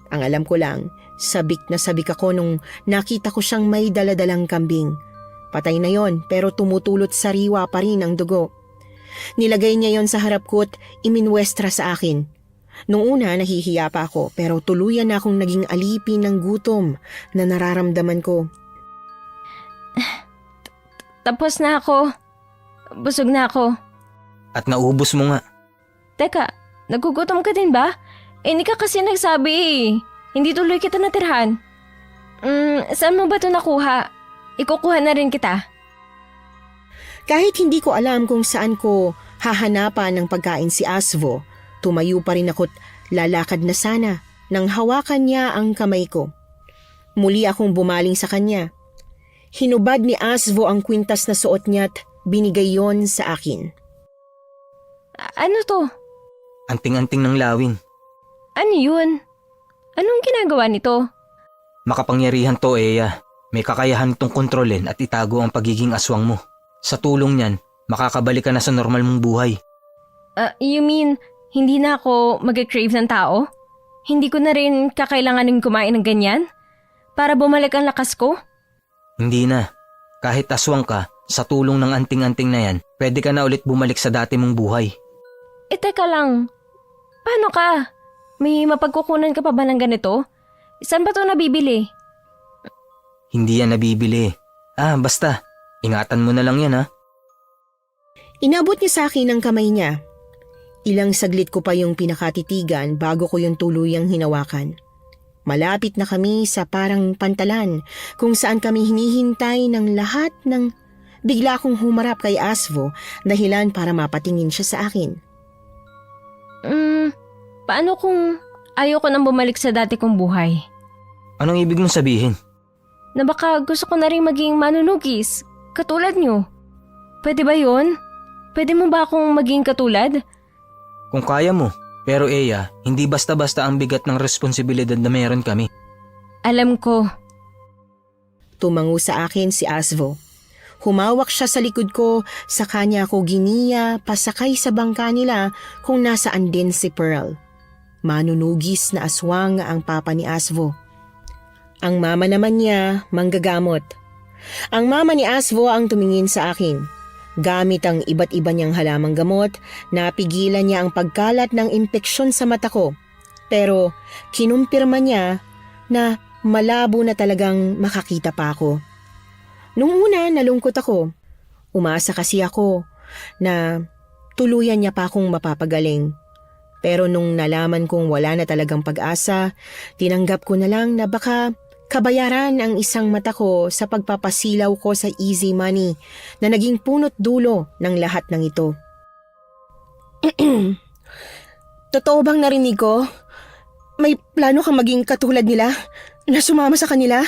Ang alam ko lang, sabik na sabik ako nung nakita ko siyang may daladalang kambing. Patay na yon pero tumutulot sariwa pa rin ang dugo. Nilagay niya yon sa harap ko at iminwestra sa akin. Nung una nahihiya pa ako pero tuluyan na akong naging alipin ng gutom na nararamdaman ko. Tapos na ako. Busog na ako. At naubos mo nga. Teka, nagugutom ka din ba? Hindi ka kasi nagsabi eh. Hindi tuloy kita natirhan. Saan mo ba ito nakuha? Ikukuha na rin kita. Kahit hindi ko alam kung saan ko hahanapan ng pagkain si Asvo, tumayo pa rin ako't lalakad na sana nang hawakan niya ang kamay ko. Muli akong bumaling sa kanya. Hinubad ni Asvo ang kwintas na suot niya at binigay yon sa akin. Ano to? Anting-anting ng lawin. Ano yun? Anong ginagawa nito? Makapangyarihan to, Eya. May kakayahan itong kontrolin at itago ang pagiging aswang mo. Sa tulong niyan, makakabalik ka na sa normal mong buhay. You mean, hindi na ako mag-crave ng tao? Hindi ko na rin kakailanganin kumain ng ganyan? Para bumalik ang lakas ko? Hindi na. Kahit aswang ka, sa tulong ng anting-anting na yan, pwede ka na ulit bumalik sa dati mong buhay. Teka lang. Paano ka? May mapagkukunan ka pa ba ng ganito? Saan ba ito nabibili? Hindi yan nabibili. Basta. Ingatan mo na lang yan ha. Inabot niya sa akin ang kamay niya. Ilang saglit ko pa yung pinakatitigan bago ko yung tuluyang hinawakan. Malapit na kami sa parang pantalan kung saan kami hinihintay ng lahat ng bigla akong humarap kay Asvo dahilan para mapatingin siya sa akin. Paano kung ayoko nang bumalik sa dati kong buhay? Anong ibig mong sabihin? Na baka gusto ko na rin maging manunugis, katulad nyo. Pwede ba yun? Pwede mo ba akong maging katulad? Kung kaya mo. Pero Eya, hindi basta-basta ang bigat ng responsibilidad na meron kami. Alam ko. Tumango sa akin si Asvo. Humawak siya sa likod ko, sa kanya ako giniya pasakay sa bangka nila kung nasaan din si Pearl. Manunugis na aswang ang papa ni Asvo. Ang mama naman niya, manggagamot. Ang mama ni Asvo ang tumingin sa akin. Gamit ang iba't iba niyang halamang gamot, napigilan niya ang pagkalat ng impeksyon sa mata ko. Pero kinumpirma niya na malabo na talagang makakita pa ako. Nung una, nalungkot ako. Umasa kasi ako na tuluyan niya pa akong mapapagaling. Pero nung nalaman kong wala na talagang pag-asa, tinanggap ko na lang na baka kabayaran ang isang mata ko sa pagpapasilaw ko sa easy money na naging punot dulo ng lahat ng ito. Totoo bang narinig ko? May plano kang maging katulad nila? Na sumama sa kanila?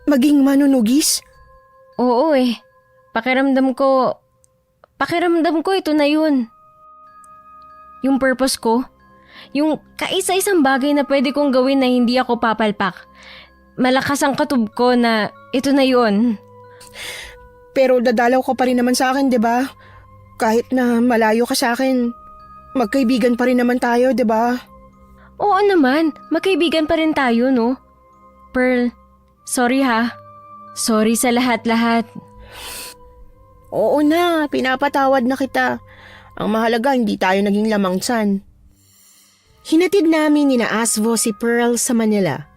Maging manunugis? Oo eh. Pakiramdam ko ito na yun. Yung purpose ko, yung kaisa-isang bagay na pwede kong gawin na hindi ako papalpak. Malakas ang katubo ko na ito na yun. Pero dadalaw ko pa rin naman sa akin, di ba? Kahit na malayo ka sa akin, magkaibigan pa rin naman tayo, di ba? Oo naman, magkaibigan pa rin tayo, no? Pearl, sorry ha. Sorry sa lahat-lahat. Oo na, pinapatawad na kita. Ang mahalaga, hindi tayo naging lamang tiyan. Hinatid namin ni Asvo si Pearl sa Manila.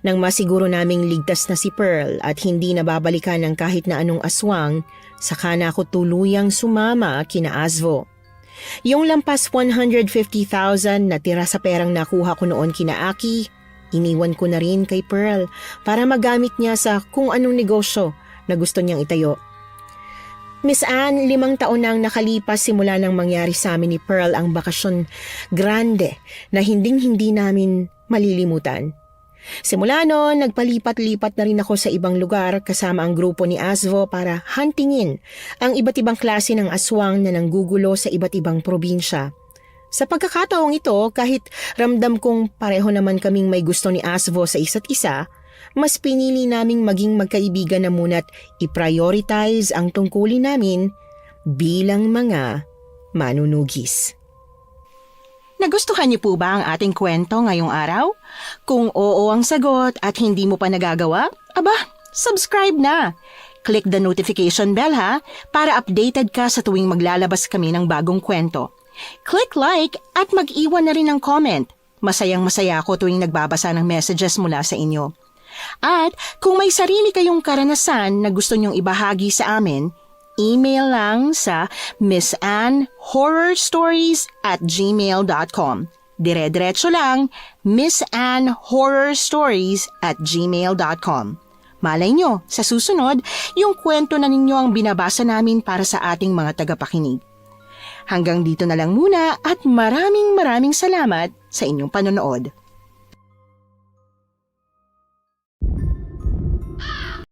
Nang masiguro naming ligtas na si Pearl at hindi nababalikan ng kahit na anong aswang, saka na ako tuluyang sumama kina Asvo. Yung lampas 150,000 na tira sa perang nakuha ko noon kina Aki, iniwan ko na rin kay Pearl para magamit niya sa kung anong negosyo na gusto niyang itayo. Miss Anne, 5 taon nang nakalipas simula nang mangyari sa amin ni Pearl ang bakasyon grande na hinding-hindi namin malilimutan. Simula noon, nagpalipat-lipat na rin ako sa ibang lugar kasama ang grupo ni Asvo para huntingin ang iba't ibang klase ng aswang na nanggugulo sa iba't ibang probinsya. Sa pagkakataong ito, kahit ramdam kong pareho naman kaming may gusto ni Asvo sa isa't isa, mas pinili naming maging magkaibigan na muna't i-prioritize ang tungkulin namin bilang mga manunugis. Nagustuhan niyo po ba ang ating kwento ngayong araw? Kung oo ang sagot at hindi mo pa nagagawa, aba, subscribe na! Click the notification bell ha, para updated ka sa tuwing maglalabas kami ng bagong kwento. Click like at mag-iwan na rin ng comment. Masayang-masaya ako tuwing nagbabasa ng messages mula sa inyo. At kung may sarili kayong karanasan na gusto nyong ibahagi sa amin, email lang sa missanhorrorstories@gmail.com. Dire-diretso lang, missanhorrorstories@gmail.com. Malay nyo, sa susunod, yung kwento na ninyo ang binabasa namin para sa ating mga tagapakinig. Hanggang dito na lang muna at maraming salamat sa inyong panonood.